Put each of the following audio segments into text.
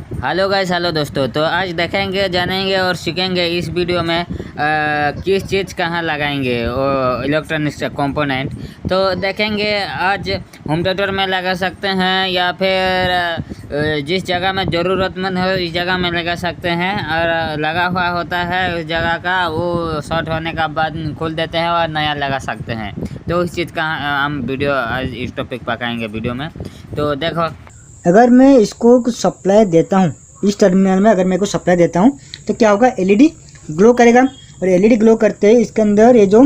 Hello guys, hello दोस्तों। तो आज देखेंगे, जानेंगे और सीखेंगे इस वीडियो में किस चीज़ कहाँ लगाएंगे वो इलेक्ट्रॉनिक्स का कंपोनेंट। तो देखेंगे आज होम थिएटर में लगा सकते हैं या फिर जिस जगह में ज़रूरतमंद हो इस जगह में लगा सकते हैं, और लगा हुआ होता है उस जगह का वो शॉर्ट होने का बाद खोल देते हैं और नया लगा सकते हैं। तो इस चीज़ का हम वीडियो आज इस टॉपिक पकाएंगे वीडियो में। तो देखो, अगर मैं इसको कुछ सप्लाई देता हूँ, इस टर्मिनल में अगर मैं कुछ सप्लाई देता हूँ तो क्या होगा, एलईडी ग्लो करेगा। और एलईडी ग्लो करते ही इसके अंदर ये जो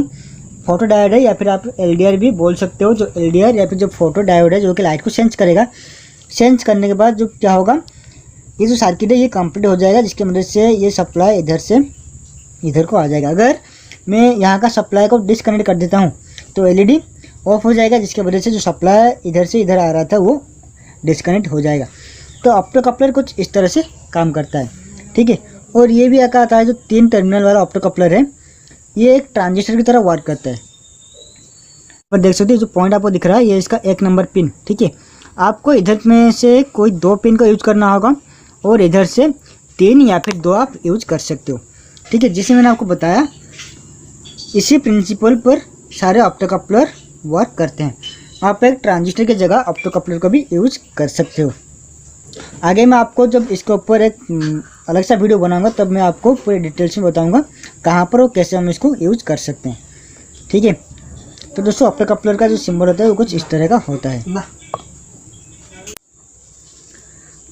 फोटो डायोड है, या फिर आप एलडीआर भी बोल सकते हो, जो एलडीआर या फिर जो फोटो डायोड है जो कि लाइट को सेंस करेगा। सेंस करने के बाद जो क्या होगा, ये जो सर्किट है ये कंप्लीट हो जाएगा, जिसकी मदद से ये सप्लाई इधर से इधर को आ जाएगा। अगर मैं यहाँ का सप्लाई को डिसकनेक्ट कर देता हूँ तो एलईडी ऑफ हो जाएगा, जिसकी वजह से जो सप्लाई इधर से इधर आ रहा था वो डिस्कनेक्ट हो जाएगा। तो ऑप्टो कपलर कुछ इस तरह से काम करता है, ठीक है। और ये भी आता है जो 3 टर्मिनल वाला ऑप्टो कपलर है, ये एक ट्रांजिस्टर की तरह वर्क करता है। पर देख सकते हो जो पॉइंट आपको दिख रहा है ये इसका 1 नंबर पिन, ठीक है। आपको इधर में से कोई 2 पिन का यूज करना होगा और इधर से 3 या फिर 2 आप यूज कर सकते हो, ठीक है। जिसे मैंने आपको बताया इसी प्रिंसिपल पर सारे ऑप्टो कपलर वर्क करते हैं। आप एक ट्रांजिस्टर की जगह ऑप्टो कपलर को भी यूज कर सकते हो। आगे मैं आपको जब इसके ऊपर एक अलग सा वीडियो बनाऊंगा तब मैं आपको पूरे डिटेल्स में बताऊंगा कहाँ पर और कैसे हम इसको यूज कर सकते हैं, ठीक है। तो दोस्तों ऑप्टो कपलर का जो सिंबल होता है वो कुछ इस तरह का होता है।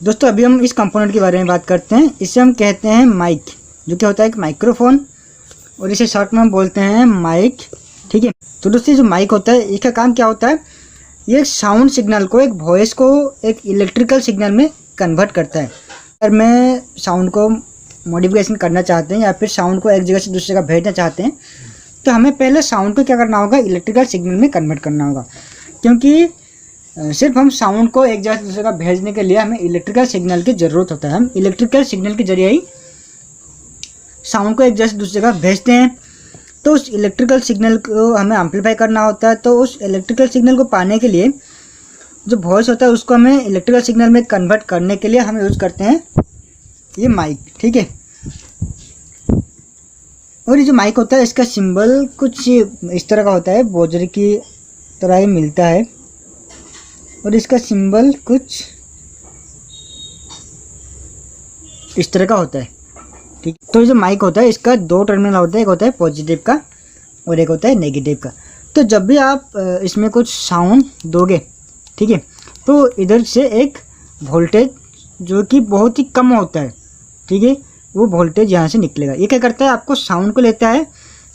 दोस्तों अभी हम इस कंपोनेंट के बारे में बात करते हैं। इसे हम कहते हैं माइक, जो क्या होता है एक माइक्रोफोन, और इसे शॉर्ट में हम बोलते हैं माइक, ठीक है। तो दोस्तों जो माइक होता है इसका काम क्या होता है, ये साउंड सिग्नल को, एक वॉइस को एक इलेक्ट्रिकल सिग्नल में कन्वर्ट करता है। अगर मैं साउंड को मॉडिफिकेशन करना चाहते हैं या फिर साउंड को एक जगह से दूसरी जगह भेजना चाहते हैं तो हमें पहले साउंड को क्या करना होगा, इलेक्ट्रिकल सिग्नल में कन्वर्ट करना होगा। क्योंकि सिर्फ हम साउंड को एक जगह से दूसरी जगह भेजने के लिए हमें इलेक्ट्रिकल सिग्नल की ज़रूरत होता है। हम इलेक्ट्रिकल सिग्नल के जरिए ही साउंड को एक जगह से दूसरी जगह भेजते हैं। तो उस इलेक्ट्रिकल सिग्नल को हमें एम्पलीफाई करना होता है। तो उस इलेक्ट्रिकल सिग्नल को पाने के लिए जो वॉइस होता है उसको हमें इलेक्ट्रिकल सिग्नल में कन्वर्ट करने के लिए हम यूज़ करते हैं ये माइक, ठीक है। और ये जो माइक होता है इसका सिंबल कुछ इस तरह का होता है, बोजरी की तरह ही मिलता है, और इसका सिंबल कुछ इस तरह का होता है, ठीक। तो जो माइक होता है इसका 2 टर्मिनल होता है, एक होता है पॉजिटिव का और एक होता है नेगेटिव का। तो जब भी आप इसमें कुछ साउंड दोगे, ठीक है, तो इधर से एक वोल्टेज जो कि बहुत ही कम होता है, ठीक है, वो वोल्टेज यहाँ से निकलेगा। ये क्या करता है, आपको साउंड को लेता है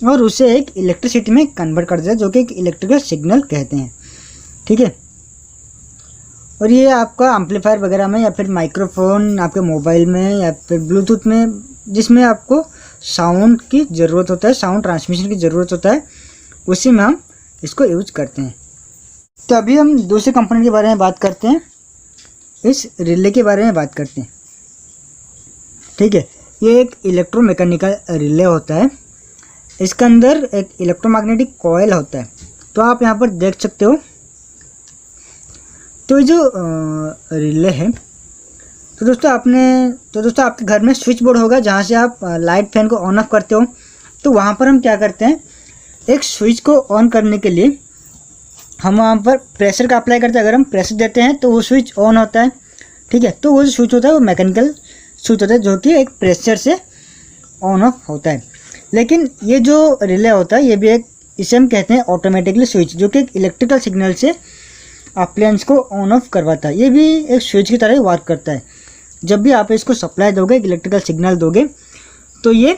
और उसे एक इलेक्ट्रिसिटी में कन्वर्ट कर देता है, जो कि एक इलेक्ट्रिकल सिग्नल कहते हैं, ठीक है। और ये आपका एम्पलीफायर वगैरह में या फिर माइक्रोफोन आपके मोबाइल में या फिर ब्लूटूथ में, जिसमें आपको साउंड की ज़रूरत होता है, साउंड ट्रांसमिशन की ज़रूरत होता है, उसी में हम इसको यूज करते हैं। तो अभी हम दूसरे कंपोनेंट के बारे में बात करते हैं, इस रिले के बारे में बात करते हैं, ठीक है। ये एक इलेक्ट्रोमैकेनिकल रिले होता है। इसके अंदर एक इलेक्ट्रोमैग्नेटिक कॉइल होता है। तो आप यहाँ पर देख सकते हो। तो ये जो रिले है, तो दोस्तों आपके घर में स्विच बोर्ड होगा जहाँ से आप लाइट फैन को ऑन ऑफ करते हो। तो वहाँ पर हम क्या करते हैं, एक स्विच को ऑन करने के लिए हम वहाँ पर प्रेशर का अप्लाई करते हैं। अगर हम प्रेशर देते हैं तो वो स्विच ऑन होता है, ठीक है। तो वो जो स्विच होता है वो मैकेनिकल स्विच होता है, जो कि एक प्रेशर से ऑन ऑफ होता है। लेकिन ये जो रिले होता है ये भी एक, इसे हम कहते हैं ऑटोमेटिकली स्विच, जो कि एक इलेक्ट्रिकल सिग्नल से अप्लायंस को ऑन ऑफ करवाता है। ये भी एक स्विच की तरह ही वर्क करता है। जब भी आप इसको सप्लाई दोगे, इलेक्ट्रिकल सिग्नल दोगे, तो ये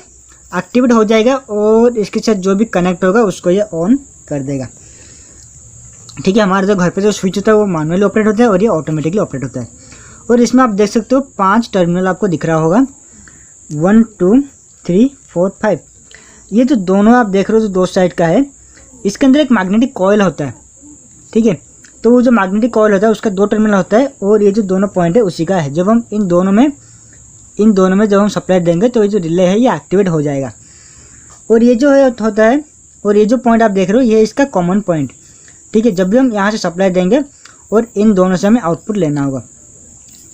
एक्टिवेट हो जाएगा और इसके साथ जो भी कनेक्ट होगा उसको ये ऑन कर देगा, ठीक है। हमारे जो घर पे जो स्विच होता है वो मैनुअली ऑपरेट होता है और ये ऑटोमेटिकली ऑपरेट होता है। और इसमें आप देख सकते हो 5 टर्मिनल आपको दिख रहा होगा, 1 2 3 4 5। ये जो दोनों आप देख रहे हो जो 2 साइड का है, इसके अंदर एक मैग्नेटिक कॉइल होता है, ठीक है। तो वो जो मैग्नेटिक कॉइल होता है उसका 2 टर्मिनल होता है और ये जो दोनों पॉइंट है उसी का है। जब हम इन दोनों में जब हम सप्लाई देंगे तो ये जो रिले है ये एक्टिवेट हो जाएगा। और ये जो है होता है, और ये जो पॉइंट आप देख रहे हो ये इसका कॉमन पॉइंट, ठीक है। जब भी हम यहाँ से सप्लाई देंगे और इन दोनों से हमें आउटपुट लेना होगा,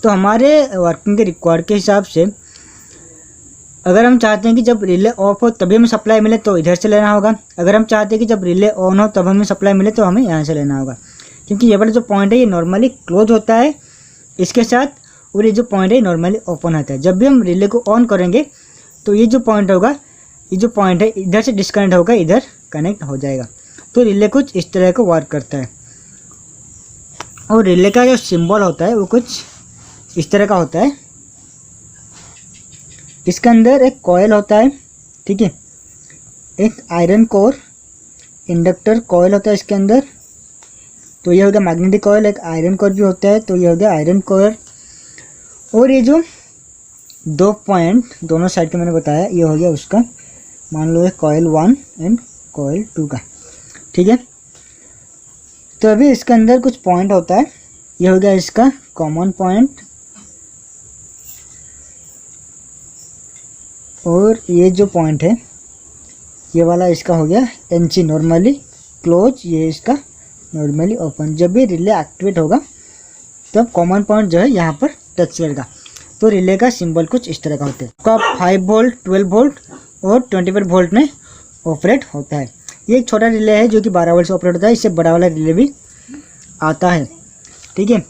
तो हमारे वर्किंग के रिक्वायर्ड के हिसाब से अगर हम चाहते हैं कि जब रिले ऑफ हो तभी हमें सप्लाई मिले तो इधर से लेना होगा, अगर हम चाहते हैं कि जब रिले ऑन हो तब हमें सप्लाई मिले तो हमें यहाँ से लेना होगा। क्योंकि ये वाला जो पॉइंट है ये नॉर्मली क्लोज होता है इसके साथ, और ये जो पॉइंट है नॉर्मली ओपन होता है। जब भी हम रिले को ऑन करेंगे तो ये जो पॉइंट होगा, ये जो पॉइंट है इधर से डिस्कनेक्ट होकर इधर कनेक्ट हो जाएगा। तो रिले कुछ इस तरह का वर्क करता है। और रिले का जो सिंबल होता है वो कुछ इस तरह का होता है। इसके अंदर एक कॉयल होता है, ठीक है, एक आयरन कोर इंडक्टर कॉयल होता है इसके अंदर। तो ये हो गया मैग्नेटिक कॉयल, एक आयरन कोर भी होता है, तो ये हो गया आयरन कोर। और ये जो 2 पॉइंट दोनों साइड के मैंने बताया, ये हो गया उसका, मान लो कॉयल 1 एंड कॉयल 2 का, ठीक है। तो अभी इसके अंदर कुछ पॉइंट होता है, ये हो गया इसका कॉमन पॉइंट, और ये जो पॉइंट है ये वाला इसका हो गया NC नॉर्मली क्लोज, ये इसका नॉर्मली ओपन। जब भी रिले एक्टिवेट होगा तब कॉमन पॉइंट जो है यहाँ पर टच करेगा। तो रिले का सिंबल कुछ इस तरह का होता है। इसका 5 वोल्ट, 12 वोल्ट और 24 वोल्ट में ऑपरेट होता है। ये एक छोटा रिले है जो कि 12 वोल्ट से ऑपरेट होता है, इससे बड़ा वाला रिले भी आता है, ठीक है।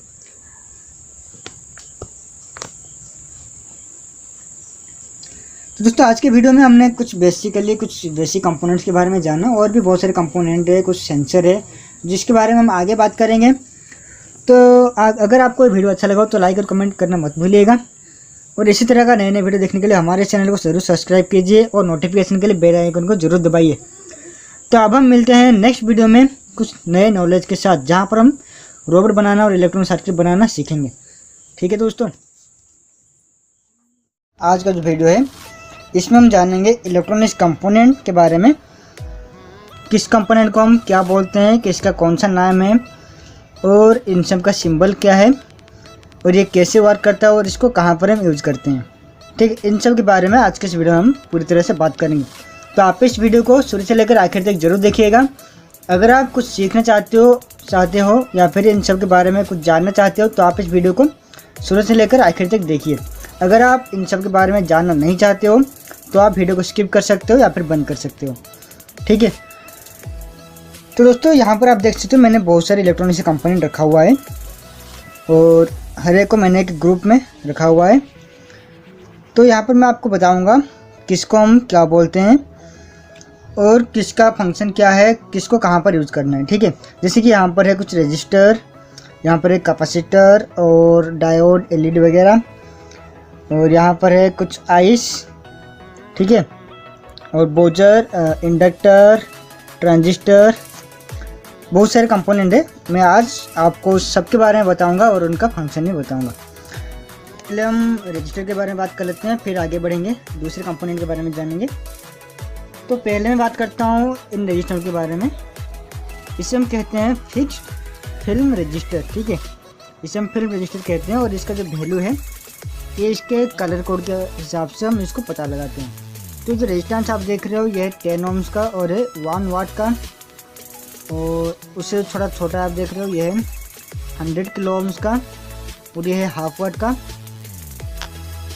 तो दोस्तों आज के वीडियो में हमने कुछ बेसिक कंपोनेंट्स के बारे में जाना, और भी बहुत सारे कंपोनेंट है, कुछ सेंसर है जिसके बारे में हम आगे बात करेंगे। तो अगर आपको वीडियो अच्छा लगा हो तो लाइक और कमेंट करना मत भूलिएगा, और इसी तरह का नए नए वीडियो देखने के लिए हमारे चैनल को जरूर सब्सक्राइब कीजिए और नोटिफिकेशन के लिए बेल आइकन को जरूर दबाइए। तो अब हम मिलते हैं नेक्स्ट वीडियो में कुछ नए नॉलेज के साथ, जहाँ पर हम रोबोट बनाना और इलेक्ट्रॉनिक सर्किट बनाना सीखेंगे, ठीक है दोस्तों। आज का जो वीडियो है इसमें हम जानेंगे इलेक्ट्रॉनिक्स कंपोनेंट के बारे में, किस कंपोनेंट को हम क्या बोलते हैं, किसका कौन सा नाम है, और इन सब का सिंबल क्या है, और ये कैसे वर्क करता है, और इसको कहाँ पर हम यूज़ करते हैं, ठीक है। इन सब के बारे में आज के इस वीडियो में हम पूरी तरह से बात करेंगे। तो आप इस वीडियो को शुरू से लेकर आखिर तक जरूर देखिएगा। अगर आप कुछ सीखना चाहते हो या फिर इन सब के बारे में कुछ जानना चाहते हो तो आप इस वीडियो को शुरू से लेकर आखिर तक देखिए। अगर आप इन सब के बारे में जानना नहीं चाहते हो तो आप वीडियो को स्किप कर सकते हो या फिर बंद कर सकते हो, ठीक है। तो दोस्तों यहाँ पर आप देख सकते हो मैंने बहुत सारे इलेक्ट्रॉनिक्स कंपोनेंट रखा हुआ है, और हर एक को मैंने एक ग्रुप में रखा हुआ है। तो यहाँ पर मैं आपको बताऊँगा किसको हम क्या बोलते हैं और किसका फंक्शन क्या है, किसको कहाँ पर यूज़ करना है, ठीक है। जैसे कि यहाँ पर है कुछ रजिस्टर, यहाँ पर है कैपेसिटर और डायोड, LED वगैरह, और यहाँ पर है कुछ आइस, ठीक है, और बोजर, इंडक्टर, ट्रांजिस्टर, बहुत सारे कंपोनेंट है। मैं आज आपको सबके बारे में बताऊंगा और उनका फंक्शन भी बताऊंगा। पहले हम रजिस्टर के बारे में बात कर लेते हैं, फिर आगे बढ़ेंगे दूसरे कंपोनेंट के बारे में जानेंगे। तो पहले मैं बात करता हूँ इन रजिस्टर के बारे में। इसे हम कहते हैं फिक्स्ड फिल्म रजिस्टर, ठीक है, इसे हम फिल्म रजिस्टर कहते हैं। और इसका जो वैल्यू है ये इसके कलर कोड के हिसाब से हम इसको पता लगाते हैं। तो जो रेजिस्टेंस आप देख रहे हो ये है 10 ohms का और है 1 वाट का, और उससे थोड़ा छोटा आप देख रहे हो ये है 100 किलो ohms का, और ये है हाफ वाट का,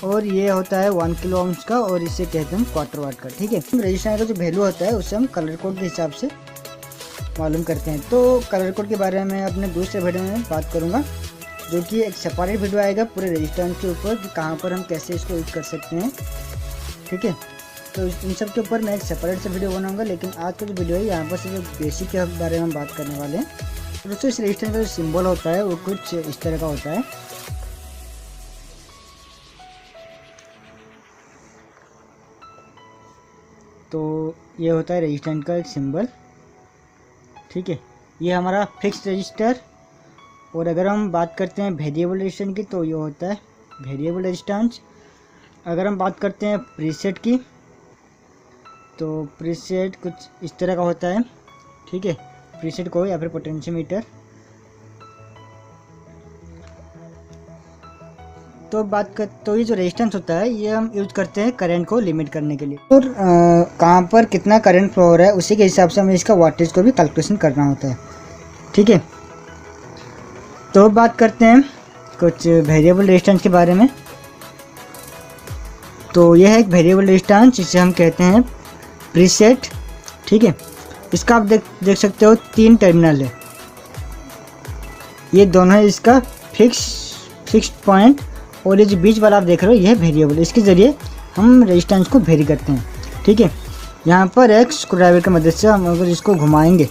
और ये होता है 1 किलो ohms का, और इसे कहते हैं क्वार्टर वाट का, ठीक है। रेजिस्टेंस का जो वैल्यू होता है उसे हम कलर कोड के हिसाब से मालूम करते हैं। तो कलर कोड के बारे में अपने दूसरे वीडियो में बात करूँगा, जो कि एक सेपरेट वीडियो आएगा पूरे रेजिस्टेंस के ऊपर कि कहाँ पर हम कैसे इसको यूज कर सकते हैं, ठीक है। तो इन सब के ऊपर मैं एक सेपरेट से वीडियो बनाऊंगा, लेकिन आज का जो वीडियो है यहाँ पर सिर्फ बेसिक के बारे में हम बात करने वाले हैं। तो दोस्तों इस रेजिस्टेंस का जो सिंबल होता है वो कुछ इस तरह का होता है। तो ये होता है रेजिस्टेंस का एक सिंबल, ठीक है। ये हमारा फिक्स्ड रजिस्टर। और अगर हम बात करते हैं वेरिएबल रेजिस्टेंस की तो ये होता है वेरिएबल रेजिस्टेंस। अगर हम बात करते हैं प्रीसेट की तो प्रीसेट कुछ इस तरह का होता है, ठीक है, प्रीसेट को या फिर पोटेंशियोमीटर। तो ये जो रेजिस्टेंस होता है ये हम यूज करते हैं करंट को लिमिट करने के लिए, और कहाँ पर कितना करंट फ्लो हो रहा है उसी के हिसाब से हमें इसका वाटेज को भी कैलकुलेशन करना होता है, ठीक है। तो बात करते हैं कुछ वेरिएबल रेजिस्टेंस के बारे में। तो यह है एक वेरिएबल रेजिस्टेंस जिसे हम कहते हैं प्रीसेट। ठीक है, इसका आप देख सकते हो 3 टर्मिनल है, ये दोनों है इसका फिक्स्ड पॉइंट, और ये जो बीच वाला आप देख रहे हो यह वेरिएबल। इसके ज़रिए हम रेजिस्टेंस को वेरी करते हैं। ठीक है, यहाँ पर एक स्क्रू ड्राइवर की मदद से हम अगर इसको घुमाएंगे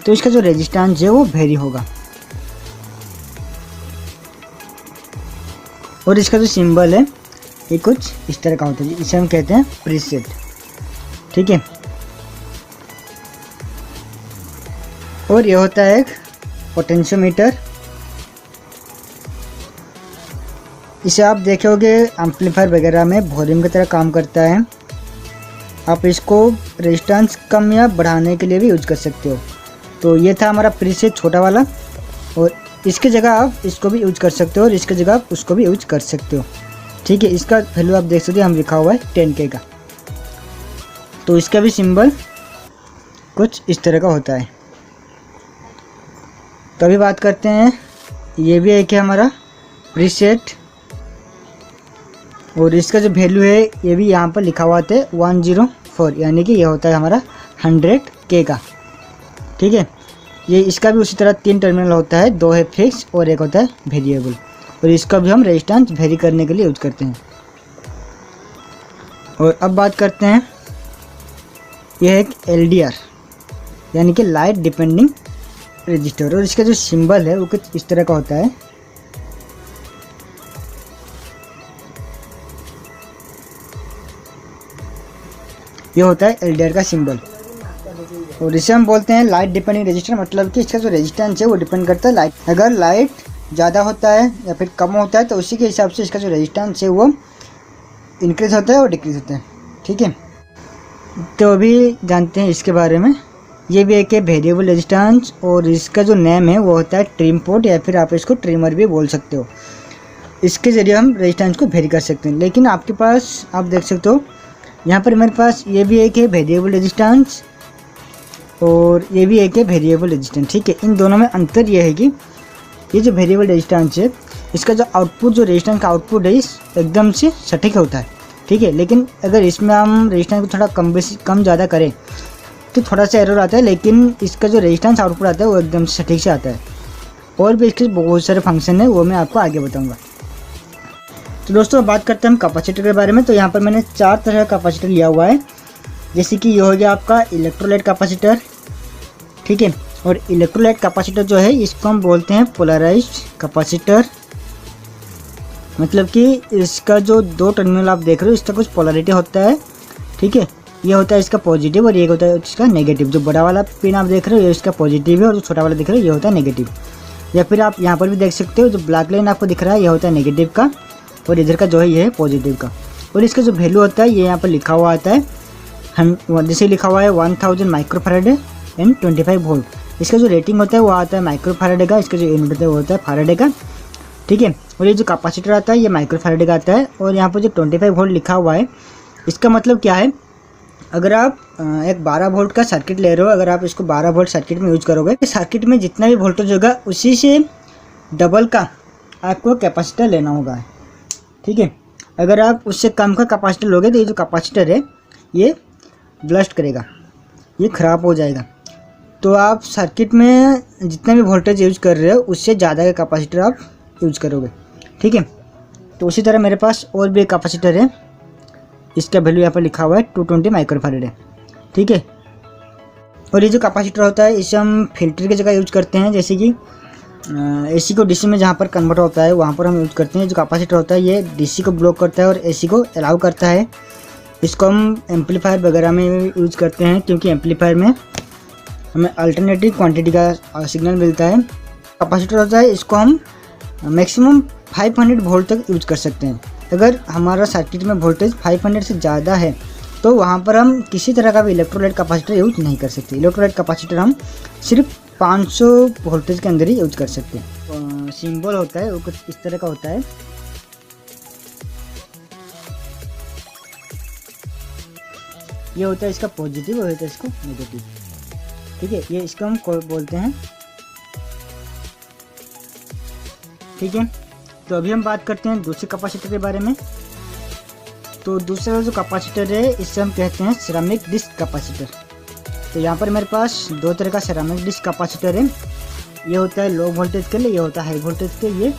तो इसका जो रेजिस्टेंस है वो वेरी होगा। और इसका जो सिंबल है ये कुछ इस तरह का होता है, इसे हम कहते हैं प्रीसेट। ठीक है, और ये होता है एक पोटेंशियोमीटर। इसे आप देखोगे एम्पलीफायर वगैरह में वॉल्यूम की तरह काम करता है। आप इसको रेजिस्टेंस कम या बढ़ाने के लिए भी यूज कर सकते हो। तो ये था हमारा प्रीसेट छोटा वाला, और इसकी जगह आप इसको भी यूज कर सकते हो और इसकी जगह आप उसको भी यूज कर सकते हो। ठीक है, इसका वैल्यू आप देख सकते हो, हम लिखा हुआ है 10K का। तो इसका भी सिंबल कुछ इस तरह का होता है। तो अभी बात करते हैं, ये भी एक है हमारा प्रीसेट, और इसका जो वैल्यू है ये भी यहाँ पर लिखा हुआ था 104, यानी कि ये होता है हमारा 100K का। ठीक है, ये इसका भी उसी तरह 3 टर्मिनल होता है, 2 है फिक्स और एक होता है वेरिएबल, और इसका भी हम रेजिस्टेंस वेरी करने के लिए यूज करते हैं। और अब बात करते हैं, यह एक LDR यानी कि लाइट डिपेंडिंग रजिस्टर, और इसका जो सिंबल है वो कुछ इस तरह का होता है। ये होता है LDR का सिंबल, और इसे हम बोलते हैं लाइट डिपेंडिंग रजिस्टर। मतलब कि इसका जो रेजिस्टेंस है वो डिपेंड करता है लाइट, अगर लाइट ज़्यादा होता है या फिर कम होता है तो उसी के हिसाब से इसका जो रेजिस्टेंस है वो इंक्रीज होता है और डिक्रीज होता है। ठीक है, तो अभी जानते हैं इसके बारे में। ये भी एक है वेरिएबल रेजिस्टेंस, और इसका जो नेम है वो होता है ट्रिम पोर्ट, या फिर आप इसको ट्रिमर भी बोल सकते हो। इसके ज़रिए हम रेजिस्टेंस को वेरी कर सकते हैं। लेकिन आपके पास आप देख सकते हो यहाँ पर मेरे पास ये भी एक है वेरिएबल रेजिस्टेंस और ये भी एक है वेरिएबल रेजिस्टेंस। ठीक है, इन दोनों में अंतर ये है कि ये जो वेरिएबल रेजिस्टेंस है इसका जो आउटपुट, जो रेजिस्टेंस का आउटपुट है एकदम से सटीक होता है। ठीक है, लेकिन अगर इसमें हम रेजिस्टेंस को थोड़ा कम ज़्यादा करें तो थोड़ा सा एरर आता है, लेकिन इसका जो रेजिस्टेंस आउटपुट आता है वो एकदम से सटीक से आता है। और भी इसके बहुत सारे फंक्शन है, वो मैं आपको आगे बताऊँगा। तो दोस्तों बात करते हैं हम कैपेसिटर के बारे में। तो यहाँ पर मैंने 4 तरह का कैपेसिटर लिया हुआ है, जैसे कि ये हो गया आपका इलेक्ट्रोलाइट कैपेसिटर। ठीक है, और इलेक्ट्रोलाइट कैपेसिटर जो है इसको हम बोलते हैं पोलराइज्ड कैपेसिटर। मतलब कि इसका जो 2 टर्मिनल आप देख रहे हो इसका कुछ पोलरिटी होता है। ठीक है, ये होता है इसका पॉजिटिव और ये होता है इसका नेगेटिव। जो बड़ा वाला पिन आप देख रहे हो ये इसका पॉजिटिव है, और जो छोटा वाला दिख रहा है ये होता है नेगेटिव। या फिर आप यहाँ पर भी देख सकते हो, जो ब्लैक लाइन आपको दिख रहा है ये होता है नेगेटिव का, और इधर का जो है ये है पॉजिटिव का। और इसका जो वैल्यू होता है ये यहाँ पर लिखा हुआ आता है, जैसे लिखा हुआ है 1000 माइक्रोफैराड एंड 25 वोल्ट। इसका जो रेटिंग होता है वो आता है माइक्रोफैराड का, इसका जो यूनिट होता है वो होता है फैराड का। ठीक है, और ये जो कैपेसिटर आता है ये माइक्रोफैराड का आता है। और यहाँ पर जो 25 वोल्ट लिखा हुआ है इसका मतलब क्या है, अगर आप एक 12 वोल्ट का सर्किट ले रहे हो, अगर आप इसको 12 वोल्ट सर्किट में यूज करोगे, सर्किट में जितना भी वोल्टेज होगा उसी से डबल का आपको कैपेसिटर लेना होगा। ठीक है, अगर आप उससे कम का कैपेसिटर लोगे तो ये जो कैपेसिटर है ये ब्लस्ट करेगा, ये ख़राब हो जाएगा। तो आप सर्किट में जितना भी वोल्टेज यूज कर रहे हो उससे ज़्यादा का कैपेसिटर आप यूज करोगे। ठीक है, तो उसी तरह मेरे पास और भी एक कैपेसिटर है, इसका वैल्यू यहाँ पर लिखा हुआ है 220 माइक्रोफैराड है। ठीक है, और ये जो कैपेसिटर होता है इसे हम फिल्टर की जगह यूज करते हैं, जैसे कि एसी को डीसी में जहाँ पर कन्वर्ट होता है वहाँ पर हम यूज करते हैं। जो कैपेसिटर होता है ये डीसी को ब्लॉक करता है और एसी को अलाउ करता है। इसको हम एम्पलीफायर वगैरह में यूज करते हैं, क्योंकि एम्पलीफायर में हमें अल्टरनेटिव क्वांटिटी का सिग्नल मिलता है। कैपेसिटर होता है इसको हम मैक्सिमम 500 वोल्ट तक यूज कर सकते हैं। अगर हमारा सर्किट में वोल्टेज 500 से ज़्यादा है तो वहाँ पर हम किसी तरह का भी इलेक्ट्रोलाइट कैपेसिटर यूज नहीं कर सकते। इलेक्ट्रोलाइट कैपेसिटर हम सिर्फ 500 वोल्टेज के अंदर ही यूज कर सकते हैं। सिंबल होता है वो कुछ इस तरह का होता है। ये होता है इसका पॉजिटिव और होता है इसको नेगेटिव। ठीक है, ये इसको हम बोलते हैं। ठीक है, तो अभी हम बात करते हैं दूसरे कैपेसिटर के बारे में। तो दूसरा जो कैपेसिटर है इसे हम कहते हैं सिरेमिक डिस्क कैपेसिटर। तो यहाँ पर मेरे पास दो तरह का सिरेमिक डिस्क कैपेसिटर है। ये होता है लो वोल्टेज के लिए, ये होता है हाई वोल्टेज के लिए,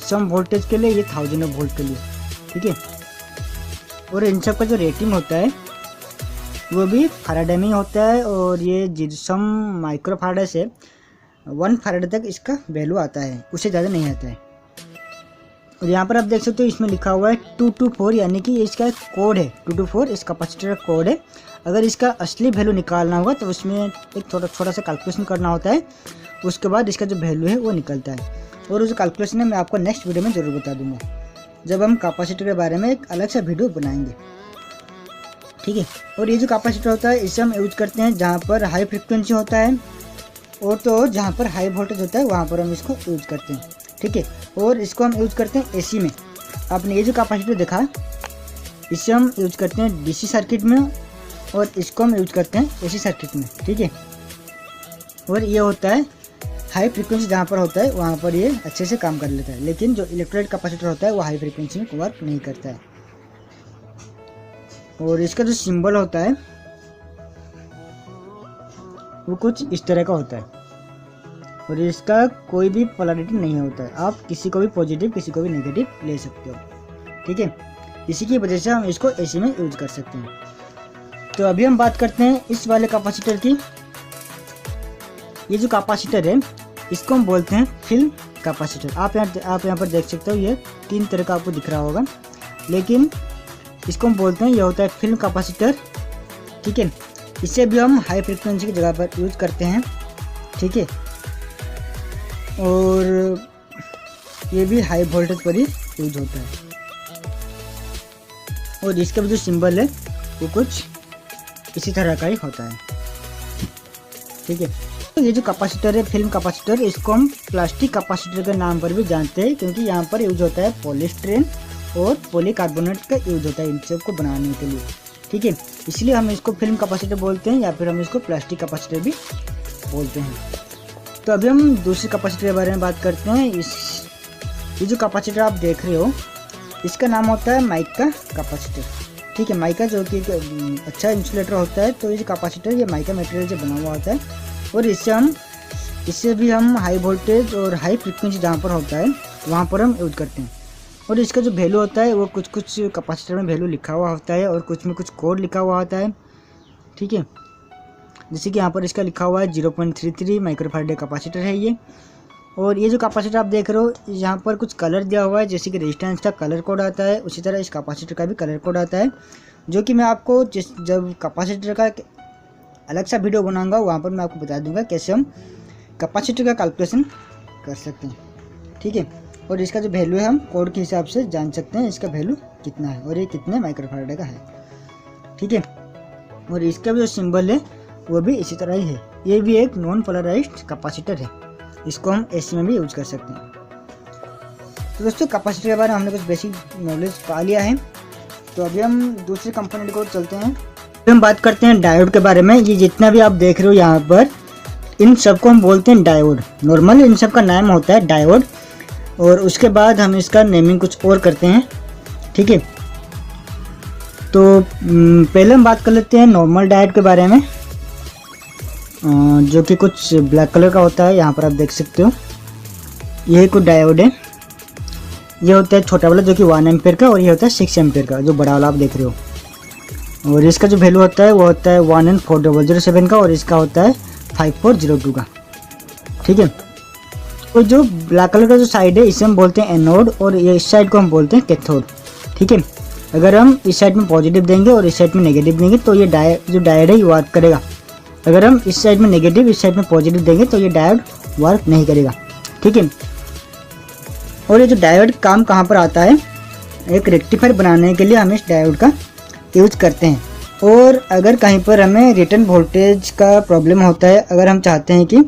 सम वोल्टेज के लिए, ये 1000 वोल्ट के लिए, ठीक है। और इन सब का जो रेटिंग होता है वो भी फैराडे में होता है, और ये जिप्सम माइक्रो फैराडे से 1 फैराडे तक इसका वैल्यू आता है, उससे ज़्यादा नहीं आता है। और यहाँ पर आप देख सकते हो इसमें लिखा हुआ है 224, यानी कि इसका एक कोड है 224, इस कैपेसिटर का कोड है। अगर इसका असली वैल्यू निकालना होगा तो उसमें एक छोटा सा कैलकुलेशन करना होता है, उसके बाद इसका जो वैल्यू है वो निकलता है। और जो कैलकुलेशन है मैं आपको नेक्स्ट वीडियो में ज़रूर बता दूंगा, जब हम कैपेसिटर के बारे में एक अलग सा वीडियो बनाएंगे, ठीक है। और ये जो कैपेसिटर होता है इसे हम यूज करते हैं जहाँ पर हाई फ्रिक्वेंसी होता है, और तो जहाँ पर हाई वोल्टेज होता है वहाँ पर हम इसको यूज करते हैं, ठीक है। और इसको हम यूज करते हैं एसी में। आपने ये जो कैपेसिटर देखा इसे हम यूज करते हैं डीसी सर्किट में, और इसको हम यूज करते हैं एसी सर्किट में, ठीक है। और ये होता है हाई फ्रिक्वेंसी, जहाँ पर होता है वहाँ पर ये अच्छे से काम कर लेता है, लेकिन जो इलेक्ट्रोलाइट कैपेसिटर होता है वो हाई फ्रिक्वेंसी में वर्क नहीं करता है। और इसका जो सिंबल होता है वो कुछ इस तरह का होता है, और इसका कोई भी पोलैरिटी नहीं होता है। आप किसी को भी पॉजिटिव किसी को भी नेगेटिव ले सकते हो, ठीक है। इसी की वजह से हम इसको एसी में यूज कर सकते हैं। तो अभी हम बात करते हैं इस वाले कैपेसिटर की। ये जो कैपेसिटर है इसको हम बोलते हैं फिल्म कैपेसिटर। आप यहाँ पर देख सकते हो ये 3 तरह का आपको दिख रहा होगा, लेकिन इसको हम बोलते हैं, ये होता है फिल्म कैपेसिटर, ठीक है। इसे भी हम हाई फ्रिक्वेंसी की जगह पर यूज करते हैं, ठीक है। और ये भी हाई वोल्टेज पर ही यूज होता है। और इसका भी जो सिंबल है वो कुछ इसी तरह का ही होता है, ठीक है। तो ये जो कैपेसिटर है फिल्म कैपेसिटर, इसको हम प्लास्टिक कैपेसिटर के नाम पर भी जानते हैं, क्योंकि यहाँ पर यूज होता है पॉलीस्टीरीन और पॉलीकार्बोनेट का यूज होता है इन सब को बनाने के लिए, ठीक है। इसलिए हम इसको फिल्म कैपेसिटर बोलते हैं, या फिर हम इसको प्लास्टिक कैपेसिटर भी बोलते हैं। तो अभी हम दूसरे कैपेसिटर के बारे में बात करते हैं। ये जो कैपेसिटर आप देख रहे हो इसका नाम होता है माइका कैपेसिटर, ठीक है। माइका जो कि अच्छा इंसुलेटर होता है, तो ये जो कैपेसिटर ये माइका मटेरियल से बना हुआ होता है, और इससे भी हम हाई वोल्टेज और हाई फ्रिक्वेंसी जहाँ पर होता है वहाँ पर हम यूज करते हैं। और इसका जो वैल्यू होता है वो कुछ कैपेसिटर में वैल्यू लिखा हुआ होता है, और कुछ में कुछ कोड लिखा हुआ होता है, ठीक है। जैसे कि यहाँ पर इसका लिखा हुआ है 0.33 माइक्रोफैराडे कैपेसिटर है ये। और ये जो कैपेसिटर आप देख रहे हो यहाँ पर कुछ कलर दिया हुआ है, जैसे कि रेजिस्टेंस का कलर कोड आता है, उसी तरह इस कैपेसिटर का भी कलर कोड आता है, जो कि मैं आपको जब कैपेसिटर का अलग सा वीडियो बनाऊंगा वहाँ पर मैं आपको बता दूंगा कैसे हम कैपेसिटर का कैलकुलेशन कर सकते हैं, ठीक है। और इसका जो वैल्यू है हम कोड के हिसाब से जान सकते हैं इसका वैल्यू कितना है और ये कितने माइक्रोफैराडे का है, ठीक है। और इसका भी जो सिंबल है वो भी इसी तरह ही है। ये भी एक नॉन पोलराइज्ड कैपेसिटर है, इसको हम एसी में भी यूज कर सकते हैं। तो दोस्तों कैपेसिटर के बारे में हमने कुछ बेसिक नॉलेज पा लिया है। तो अभी हम दूसरे कंपोनेंट को चलते हैं। हम बात करते हैं डायोड के बारे में। ये जितना भी आप देख रहे हो यहाँ पर इन सबको हम बोलते हैं डायोड। नॉर्मल इन सब का नाम होता है डायोड, और उसके बाद हम इसका नेमिंग कुछ और करते हैं, ठीक है। तो पहले हम बात कर लेते हैं नॉर्मल डायोड के बारे में, जो कि कुछ ब्लैक कलर का होता है। यहाँ पर आप देख सकते हो ये कुछ डायोड है। ये होता है छोटा वाला जो कि 1 एम्पेयर का, और ये होता है 6 एम्पेयर का जो बड़ा वाला आप देख रहे हो। और इसका जो वैल्यू होता है वो होता है 1N4007 का, और इसका होता है 5402 का, ठीक है। और जो ब्लैक कलर का जो साइड है इसे हम बोलते हैं एनोड, और ये इस साइड को हम बोलते हैं कैथोड, ठीक है। अगर हम इस साइड में पॉजिटिव देंगे और इस साइड में नेगेटिव देंगे तो ये जो डायोड है ये वर्क करेगा। अगर हम इस साइड में नेगेटिव इस साइड में पॉजिटिव देंगे तो ये डायोड वर्क नहीं करेगा, ठीक है। और ये जो डायोड काम कहाँ पर आता है, एक रेक्टिफायर बनाने के लिए हम इस डायोड का यूज करते हैं। और अगर कहीं पर हमें रिटर्न वोल्टेज का प्रॉब्लम होता है, अगर हम चाहते हैं कि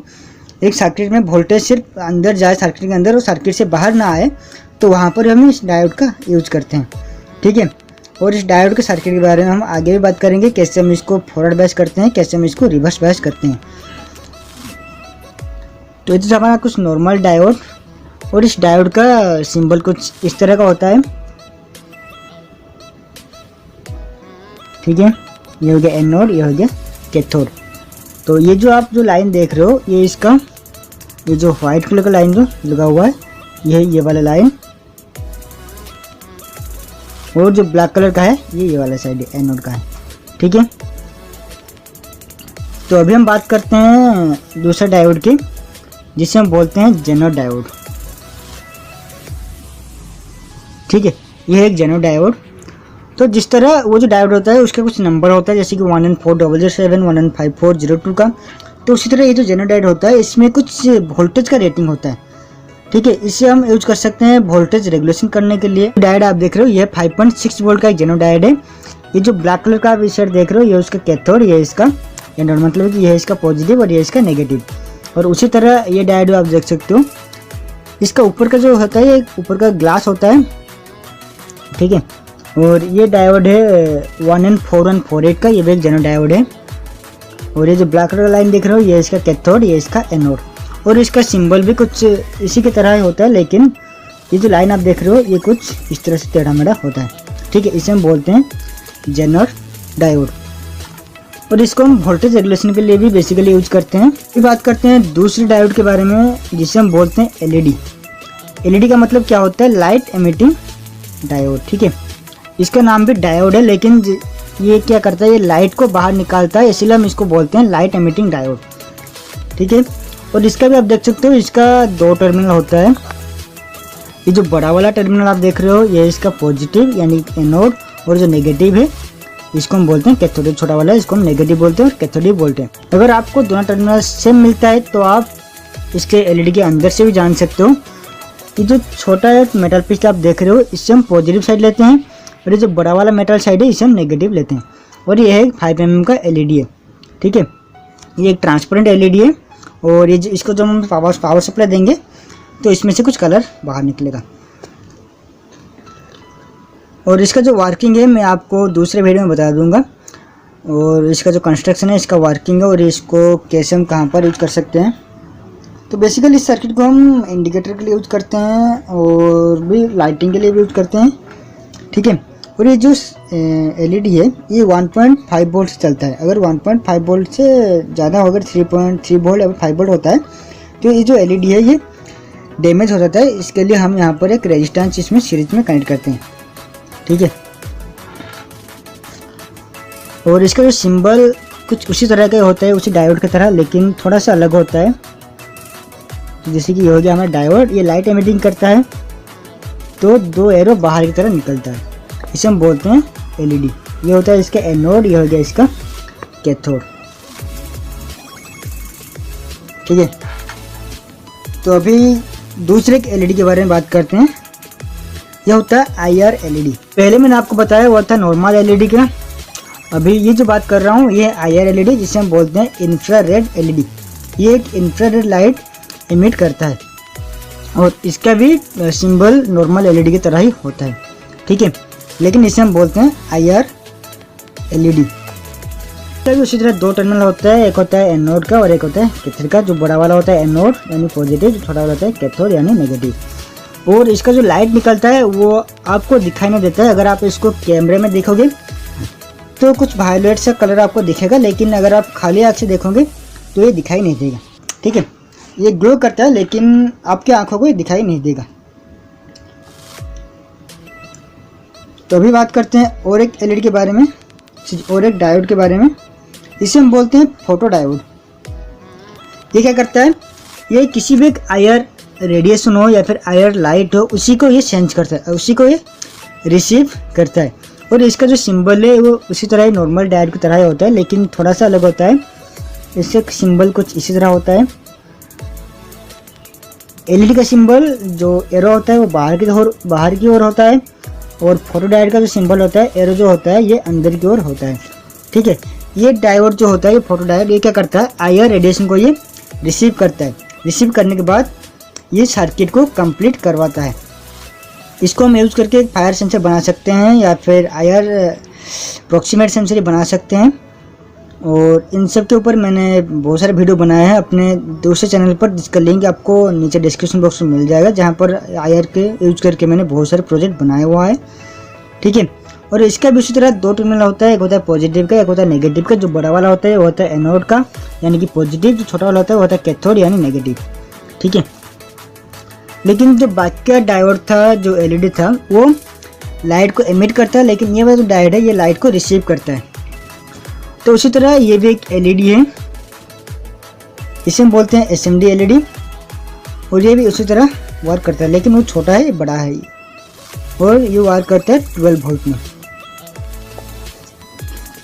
एक सर्किट में वोल्टेज सिर्फ अंदर जाए सर्किट के अंदर और सर्किट से बाहर ना आए, तो वहाँ पर हम इस डायोड का यूज करते हैं, ठीक है। और इस डायोड के सर्किट के बारे में हम आगे भी बात करेंगे, कैसे हम इसको फॉरवर्ड बायस करते हैं, कैसे हम इसको रिवर्स बायस करते हैं। तो ये तो हमारा कुछ नॉर्मल डायोड और इस डायोड का सिंबल कुछ इस तरह का होता है, ठीक है। ये हो गया एनोड, ये हो गया कैथोड। तो ये जो आप जो लाइन देख रहे हो ये इसका, ये जो व्हाइट कलर का लाइन जो लगा हुआ है ये वाला लाइन, और जो ब्लैक कलर का है ये वाला साइड एनोड का है, ठीक है। तो अभी हम बात करते हैं दूसरे डायोड की, जिसे हम बोलते हैं जेनर डायोड, ठीक है। ये है एक जेनर डायोड। तो जिस तरह वो जो डायोड होता है उसके कुछ नंबर होता है, जैसे कि 1N4007 1N5402 का, तो उसी तरह ये जो जेनर डायोड होता है इसमें कुछ वोल्टेज का रेटिंग होता है, ठीक है। इसे हम यूज कर सकते हैं वोल्टेज रेगुलेशन करने के लिए। डायोड आप देख रहे हो ये 5.6 वोल्ट का एक जेनर डायोड है। ये जो ब्लैक कलर का आप इस साइड देख रहे हो ये उसका कैथोड, ये इसका एनोड, मतलब कि ये है इसका पॉजिटिव और ये इसका नेगेटिव। और उसी तरह ये डायोड आप देख सकते हो, इसका ऊपर का जो होता है ये ऊपर का ग्लास होता है, ठीक है। और ये डायोड है 1N4148 का, ये भी एक जेनर डायोड है। और ये जो ब्लैक कलर का लाइन देख रहे हो ये इसका कैथोड, ये इसका एनोड। और इसका सिंबल भी कुछ इसी की तरह ही होता है, लेकिन ये जो लाइन आप देख रहे हो ये कुछ इस तरह से टेढ़ा मेढ़ा होता है, ठीक है। इसे हम बोलते हैं जेनर डायोड। और इसको हम वोल्टेज रेगुलेशन के लिए भी बेसिकली यूज करते हैं। फिर बात करते हैं दूसरे डायोड के बारे में, जिसे हम बोलते हैं एलईडी। एलईडी का मतलब क्या होता है? लाइट एमिटिंग डायोड, ठीक है। इसका नाम भी डायोड है, लेकिन ये क्या करता है, ये लाइट को बाहर निकालता है, इसलिए हम इसको बोलते हैं लाइट एमिटिंग डायोड, ठीक है। और इसका भी आप देख सकते हो, इसका 2 टर्मिनल होता है। ये जो बड़ा वाला टर्मिनल आप देख रहे हो ये इसका पॉजिटिव यानी एनोड, और जो नेगेटिव है इसको हम बोलते हैं कैथोड। छोटा वाला इसको हम नेगेटिव बोलते हैं और कैथोड बोलते हैं। अगर आपको दोनों टर्मिनल सेम मिलता है तो आप इसके एलईडी के अंदर से भी जान सकते हो। ये जो छोटा मेटल पीस आप देख रहे हो इससे हम पॉजिटिव साइड लेते हैं, और ये जो बड़ा वाला मेटल साइड है इसे हम नेगेटिव लेते हैं। और ये है 5 mm का एलईडी है, ठीक है। ये एक ट्रांसपेरेंट एलईडी है, और ये इसको जब हम पावर सप्लाई देंगे तो इसमें से कुछ कलर बाहर निकलेगा। और इसका जो वर्किंग है मैं आपको दूसरे वीडियो में बता दूंगा, और इसका जो कंस्ट्रक्शन है इसका वर्किंग है, और इसको कैसे हम कहाँ पर यूज कर सकते हैं। तो बेसिकली इस सर्किट को हम इंडिकेटर के लिए यूज करते हैं और भी लाइटिंग के लिए भी यूज करते हैं, ठीक है। और ये जो एलईडी है ये 1.5 वोल्ट से चलता है। अगर 1.5 वोल्ट से ज़्यादा हो, अगर 3.3 वोल्ट या 5 वोल्ट होता है तो ये जो एलईडी है ये डैमेज हो जाता है। इसके लिए हम यहाँ पर एक रेजिस्टेंस इसमें सीरीज में कनेक्ट करते हैं, ठीक है। और इसका जो सिंबल कुछ उसी तरह का होता है, उसी डायोड की तरह, लेकिन थोड़ा सा अलग होता है। जैसे कि ये हो गया हमारा डायोड, ये लाइट एमिटिंग करता है तो 2 एरो बाहर की तरह निकलता है, इसे हम बोलते हैं एलईडी। ये होता है इसका एनोड, ये हो गया इसका कैथोड, ठीक है। तो अभी दूसरे एलईडी के बारे में बात करते हैं। यह होता है आईआर एलईडी। पहले मैंने आपको बताया वो था नॉर्मल एलईडी का। अभी ये जो बात कर रहा हूँ ये आईआर एलईडी, जिसे हम बोलते हैं इंफ्रारेड एलईडी। ये एक इंफ्रारेड लाइट एमिट करता है, और इसका भी सिंबल नॉर्मल एलईडी की तरह ही होता है, ठीक है। लेकिन इसे हम बोलते हैं आईआर एलईडी। इसका भी उसी तरह 2 टर्मिनल होता है, एक होता है एनोड का और एक होता है कैथोड का। जो बड़ा वाला होता है एनोड यानी पॉजिटिव, जो छोटा वाला होता है कैथोड यानी नेगेटिव। और इसका जो लाइट निकलता है वो आपको दिखाई नहीं देता है। अगर आप इसको कैमरे में देखोगे तो कुछ वायलेट सा कलर आपको दिखेगा, लेकिन अगर आप खाली आँख से देखोगे तो ये दिखाई नहीं देगा, ठीक है। ये ग्लो करता है लेकिन आपकी आंखों को ये दिखाई नहीं देगा। तो अभी बात करते हैं और एक एलईडी के बारे में, और एक डायोड के बारे में। इसे हम बोलते हैं फोटो डायोड। ये क्या करता है, ये किसी भी एक आईआर रेडिएशन हो या फिर आईआर लाइट हो उसी को ये सेंस करता है, उसी को ये रिसीव करता है। और इसका जो सिंबल है वो उसी तरह ही नॉर्मल डायोड की तरह ही होता है, लेकिन थोड़ा सा अलग होता है। इससे सिंबल कुछ इसी तरह होता है। एलईडी का सिंबल जो एरो होता है वो बाहर की ओर होता है, और फोटो डायोड का जो सिंबल होता है एरो जो होता है ये अंदर की ओर होता है, ठीक है। ये डायोड जो होता है, ये फोटो डायोड, ये क्या करता है, आईआर रेडिएशन को ये रिसीव करता है। रिसीव करने के बाद ये सर्किट को कंप्लीट करवाता है। इसको हम यूज़ करके फायर सेंसर बना सकते हैं या फिर आईआर प्रोक्सीमेट सेंसर बना सकते हैं। और इन सब के ऊपर मैंने बहुत सारे वीडियो बनाए हैं अपने दूसरे चैनल पर, जिसका लिंक आपको नीचे डिस्क्रिप्शन बॉक्स में मिल जाएगा, जहाँ पर IR के यूज करके मैंने बहुत सारे प्रोजेक्ट बनाया हुआ है। ठीक है, और इसका भी उसी तरह दो टर्मिनल होता है, एक होता है पॉजिटिव का, एक होता है नेगेटिव का। जो बड़ा वाला होता है वो होता है एनोड का यानी कि पॉजिटिव, जो छोटा वाला होता है वो होता है कैथोड यानी नेगेटिव। ठीक है, लेकिन जो बाकी का डायोड था, जो LED था, वो लाइट को एमिट करता है, लेकिन ये वाला जो डायोड है ये लाइट को रिसीव करता है। तो उसी तरह ये भी एक LED है, इसे हम बोलते हैं SMD LED, और ये भी उसी तरह वर्क करता है, लेकिन वो छोटा है, ये बड़ा है, और ये वर्क करता है 12 वोल्ट में।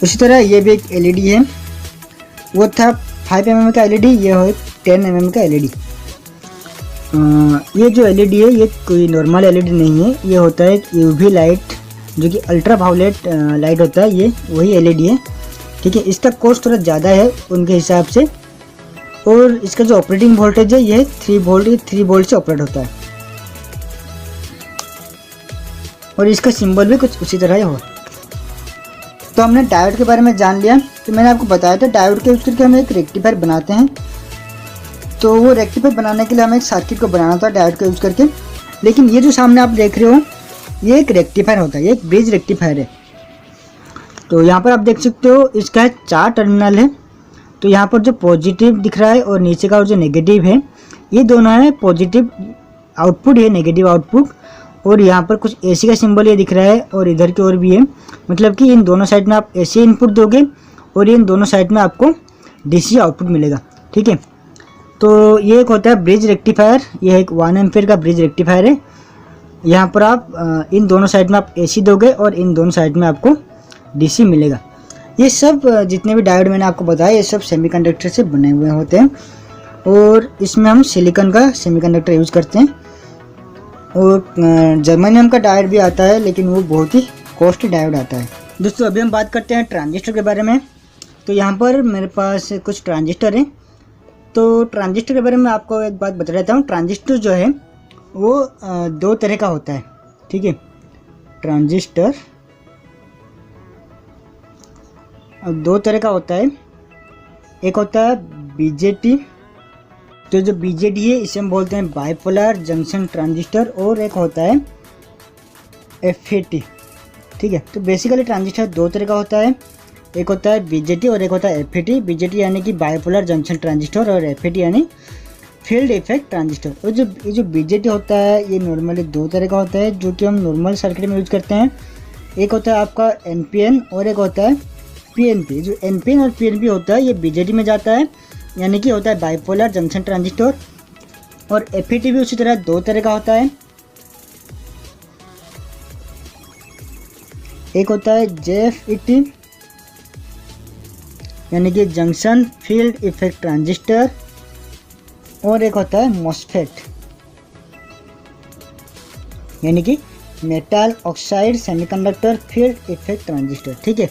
उसी तरह ये भी एक LED है, वो था 5 mm का LED, ये हो 10 mm का LED। ये जो LED है ये कोई नॉर्मल LED नहीं है, ये होता है UV लाइट, जो कि अल्ट्रा वायलेट लाइट होता है, ये वही LED है। ठीक है, इसका कॉस्ट थोड़ा ज़्यादा है उनके हिसाब से, और इसका जो ऑपरेटिंग वोल्टेज है ये 3 वोल्ट से ऑपरेट होता है, और इसका सिंबल भी कुछ उसी तरह ही हो। तो हमने डायोड के बारे में जान लिया। तो मैंने आपको बताया था डायोड के यूज करके हम एक रेक्टिफायर बनाते हैं। तो वो रेक्टिफायर बनाने के लिए हमें एक सर्किट को बनाना था डायोड का यूज करके। लेकिन ये जो सामने आप देख रहे हो ये एक रेक्टिफायर होता है, ये एक ब्रिज रेक्टिफायर है। तो यहाँ पर आप देख सकते हो इसका 4 टर्मिनल है। तो यहाँ पर जो पॉजिटिव दिख रहा है और नीचे का जो नेगेटिव है, ये दोनों है पॉजिटिव आउटपुट, ये नेगेटिव आउटपुट। और यहाँ पर कुछ AC का सिंबल ये दिख रहा है, और इधर की ओर भी है। मतलब कि इन दोनों साइड में आप AC इनपुट दोगे और इन दोनों साइड में आपको DC आउटपुट मिलेगा। ठीक है, तो ये एक होता है ब्रिज रेक्टिफायर, ये एक 1 एम्पीयर का ब्रिज रेक्टिफायर है। यहाँ पर आप इन दोनों साइड में आप AC दोगे और इन दोनों साइड में आपको DC मिलेगा। ये सब जितने भी डायोड मैंने आपको बताया ये सब सेमीकंडक्टर से बने हुए होते हैं, और इसमें हम सिलिकॉन का सेमीकंडक्टर यूज़ करते हैं। और जर्मेनियम का डायोड भी आता है, लेकिन वो बहुत ही कॉस्टली डायोड आता है। दोस्तों अभी हम बात करते हैं ट्रांजिस्टर के बारे में। तो यहाँ पर मेरे पास कुछ ट्रांजिस्टर हैं। तो ट्रांजिस्टर के बारे में आपको एक बात बता देता हूँ। ट्रांजिस्टर जो है वो 2 तरह का होता है। ठीक है, ट्रांजिस्टर 2 तरह का होता है। एक होता है BJT, तो जो BJT है इसे हम बोलते हैं बाइपोलर जंक्शन ट्रांजिस्टर, और एक होता है FET। ठीक है, तो बेसिकली ट्रांजिस्टर 2 तरह का होता है, एक होता है BJT और एक होता है FET। BJT यानी कि बाइपोलर जंक्शन ट्रांजिस्टर, और FET यानी फील्ड इफेक्ट ट्रांजिस्टर। और ये जो BJT होता है ये नॉर्मली 2 तरह का होता है, जो कि हम नॉर्मल सर्किट में यूज करते हैं। एक होता है आपका NPN और एक होता है PNP। जो NPN और PNP होता है ये BJT में जाता है, यानी कि होता है बाइपोलर जंक्शन ट्रांजिस्टर। और FET भी उसी तरह 2 तरह का होता है, एक होता है JFET यानी कि जंक्शन फील्ड इफेक्ट ट्रांजिस्टर, और एक होता है MOSFET यानी कि metal oxide semiconductor field effect transistor. ठीक है,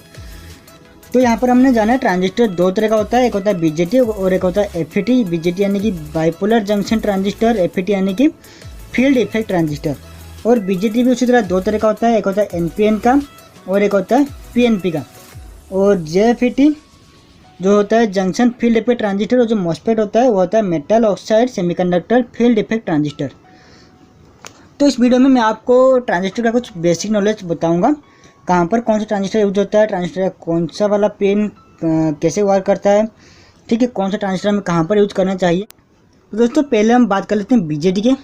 तो यहाँ पर हमने जाना है ट्रांजिस्टर 2 तरह का होता है, एक होता है BJT और एक होता है FET। BJT यानी कि बाइपोलर जंक्शन ट्रांजिस्टर, FET यानी कि फील्ड इफेक्ट ट्रांजिस्टर। और BJT भी उसी तरह 2 तरह का होता है, एक होता है NPN का और एक होता है PNP का। और JFET जो होता है जंक्शन फील्ड इफेक्ट ट्रांजिस्टर, और जो MOSFET होता है वो होता है metal oxide semiconductor field effect transistor. तो इस वीडियो में मैं आपको ट्रांजिस्टर का कुछ बेसिक नॉलेज बताऊंगा, कहाँ पर कौन सा ट्रांजिस्टर यूज होता है, ट्रांजिस्टर का कौन सा वाला पिन कैसे वर्क करता है। ठीक है, कौन सा ट्रांजिस्टर हमें कहाँ पर यूज करना चाहिए। तो दोस्तों पहले हम बात कर लेते हैं BJT के,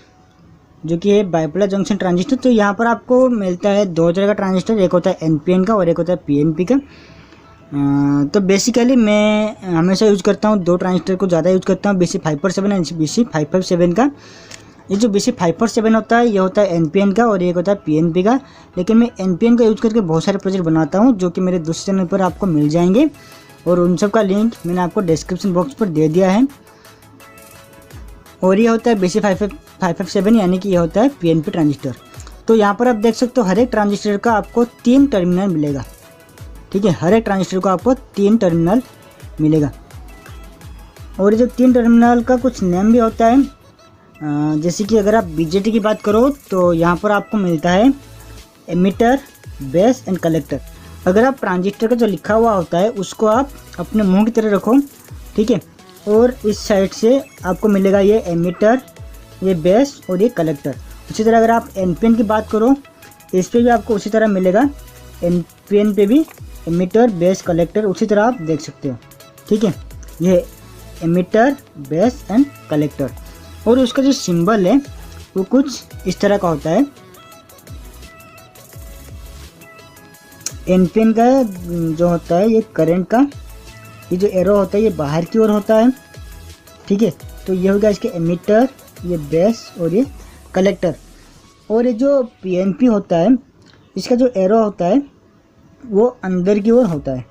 जो कि है बाइपोलर जंक्शन ट्रांजिस्टर। तो यहाँ पर आपको मिलता है 2 तरह का ट्रांजिस्टर, एक होता है NPN का और एक होता है PNP का। तो बेसिकली मैं हमेशा यूज करता हूँ 2 ट्रांजिस्टर को ज़्यादा यूज करता हूँ, BC547 एंड BC557 का। ये जो BC547 होता है ये होता है NPN का और ये होता है PNP का। लेकिन मैं NPN का यूज़ करके बहुत सारे प्रोजेक्ट बनाता हूँ, जो कि मेरे दूसरे चैनल पर आपको मिल जाएंगे, और उन सब का लिंक मैंने आपको डिस्क्रिप्शन बॉक्स पर दे दिया है। और ये होता है BC557 यानी कि ये होता है PNP ट्रांजिस्टर। तो यहाँ पर आप देख सकते हो हर एक ट्रांजिस्टर का आपको 3 टर्मिनल मिलेगा। ठीक है, हर एक ट्रांजिस्टर को आपको 3 टर्मिनल मिलेगा। और ये जो 3 टर्मिनल का कुछ नेम भी होता है, जैसे कि अगर आप BJT की बात करो तो यहाँ पर आपको मिलता है एमिटर, बेस एंड कलेक्टर। अगर आप ट्रांजिस्टर का जो लिखा हुआ होता है उसको आप अपने मुंह की तरह रखो, ठीक है। और इस साइड से आपको मिलेगा ये एमिटर, ये बेस और ये कलेक्टर। उसी तरह अगर आप एनपीएन की बात करो, इस पर भी आपको उसी तरह मिलेगा, एनपीएन पे भी एमिटर, बेस, कलेक्टर उसी तरह आप देख सकते हो, ठीक है। ये एमिटर, बेस एंड कलेक्टर। और उसका जो सिंबल है वो कुछ इस तरह का होता है। एनपीएन का जो होता है ये करंट का, ये जो एरो होता है ये बाहर की ओर होता है, ठीक है। तो ये हो गया इसके एमिटर, ये बेस और ये कलेक्टर। और ये जो पीएनपी होता है इसका जो एरो होता है वो अंदर की ओर होता है।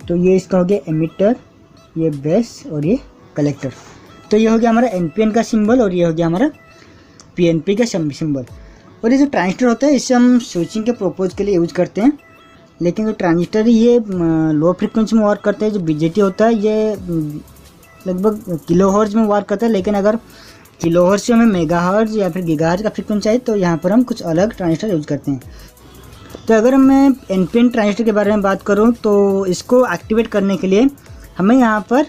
तो ये इसका हो गया एमिटर, ये बेस और ये कलेक्टर। तो ये हो गया हमारा एनपीएन का सिंबल और ये हो गया हमारा पीएनपी का सिंबल। और ये जो ट्रांजिस्टर होता है इसे हम स्विचिंग के पर्पज़ के लिए यूज करते हैं, लेकिन जो ट्रांजिस्टर है ये लो फ्रिक्वेंसी में वर्क करता है। जो बीजेटी होता है ये लगभग किलोहर्ट्ज में वर्क करता है, लेकिन अगर किलोहर्ट्ज से हमें मेगाहर्ट्ज या फिर गीगाहर्ट्ज का फ्रिक्वेंसी चाहिए तो यहाँ पर हम कुछ अलग ट्रांजिस्टर यूज करते हैं। तो अगर मैं एनपीएन ट्रांजिस्टर के बारे में बात करूँ तो इसको एक्टिवेट करने के लिए हमें यहाँ पर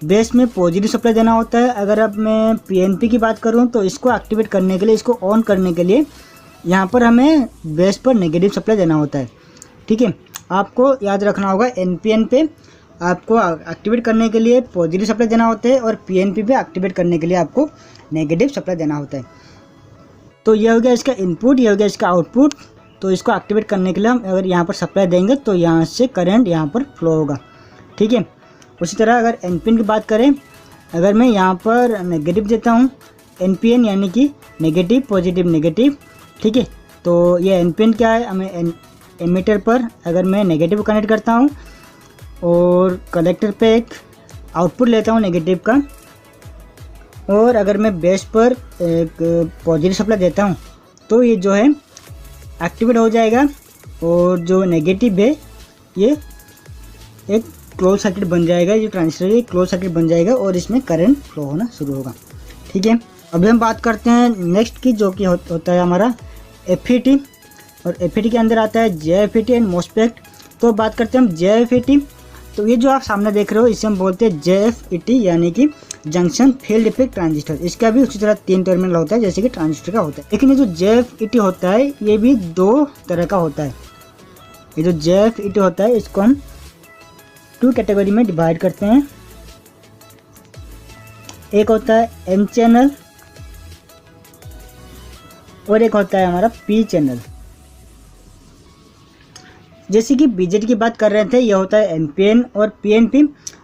बेस में पॉजिटिव सप्लाई देना होता है। अगर अब मैं पीएनपी की बात करूँ तो इसको एक्टिवेट करने के लिए, इसको ऑन करने के लिए यहाँ पर हमें बेस पर नेगेटिव सप्लाई देना होता है, ठीक है। आपको याद रखना होगा एनपीएन पे आपको एक्टिवेट करने के लिए पॉजिटिव सप्लाई देना होता है और पीएनपी पे एक्टिवेट करने के लिए आपको नेगेटिव सप्लाई देना होता है। तो ये हो गया इसका इनपुट, ये हो गया इसका आउटपुट। तो इसको एक्टिवेट करने के लिए हम अगर यहाँ पर सप्लाई देंगे तो यहाँ से करंट यहाँ पर फ्लो होगा, ठीक है। उसी तरह अगर एनपीएन की बात करें, अगर मैं यहाँ पर नेगेटिव देता हूँ, एनपीएन यानी कि नेगेटिव पॉजिटिव नेगेटिव, ठीक है। तो ये एनपीएन क्या है, हमें एमीटर पर अगर मैं नेगेटिव कनेक्ट करता हूँ और कलेक्टर पे एक आउटपुट लेता हूँ नेगेटिव का, और अगर मैं बेस पर एक पॉजिटिव सप्लाई देता हूँ तो ये जो है एक्टिवेट हो जाएगा और जो नेगेटिव है ये एक क्लोज सर्किट बन जाएगा। जो ट्रांजिस्टर है क्लोज सर्किट बन जाएगा और इसमें करंट फ्लो होना शुरू होगा, ठीक है। अभी हम बात करते हैं नेक्स्ट की, जो कि होता है हमारा एफईटी। और एफईटी के अंदर आता है जेएफईटी एंड मोस्फेट। तो बात करते हैं हम जेएफईटी। तो ये जो आप सामने देख रहे हो इसे हम बोलते हैं जेएफईटी यानी कि जंक्शन फील्ड इफेक्ट ट्रांजिस्टर। इसका भी उसी तरह 3 टर्मिनल होता है जैसे कि ट्रांजिस्टर का होता है, लेकिन ये जो जेएफईटी होता है ये भी 2 तरह का होता है। ये जो जेएफईटी होता है इसको हम 2 कैटेगरी में डिवाइड करते हैं। एक होता है एन चैनल और एक होता है हमारा पी चैनल। जैसे कि बीजेटी की बात कर रहे थे, यह होता है एनपीएन और पीएनपी।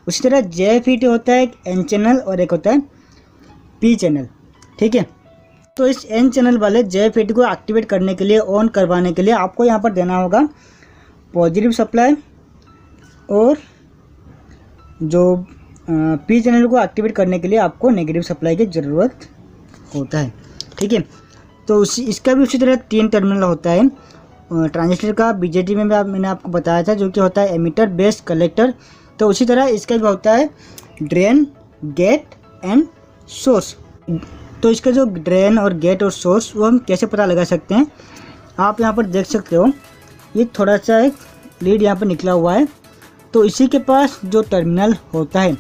उसी तरह जेएफईटी होता है एक एन चैनल और एक होता है पी चैनल, ठीक है। तो इस एन चैनल वाले जेएफईटी को एक्टिवेट करने के लिए, ऑन करवाने के लिए आपको यहाँ पर देना होगा पॉजिटिव सप्लाई, और जो पी चैनल को एक्टिवेट करने के लिए आपको नेगेटिव सप्लाई की ज़रूरत होता है, ठीक है। तो इसका भी उसी तरह 3 टर्मिनल होता है ट्रांजिस्टर का। बीजेटी में भी मैंने आपको बताया था, जो कि होता है एमिटर, बेस, कलेक्टर। तो उसी तरह इसका भी होता है ड्रेन, गेट एंड सोर्स। तो इसका जो ड्रेन और गेट और सोर्स वो हम कैसे पता लगा सकते हैं, आप यहाँ पर देख सकते हो, ये थोड़ा सा एक लीड यहाँ पर निकला हुआ है। तो इसी के पास जो टर्मिनल होता है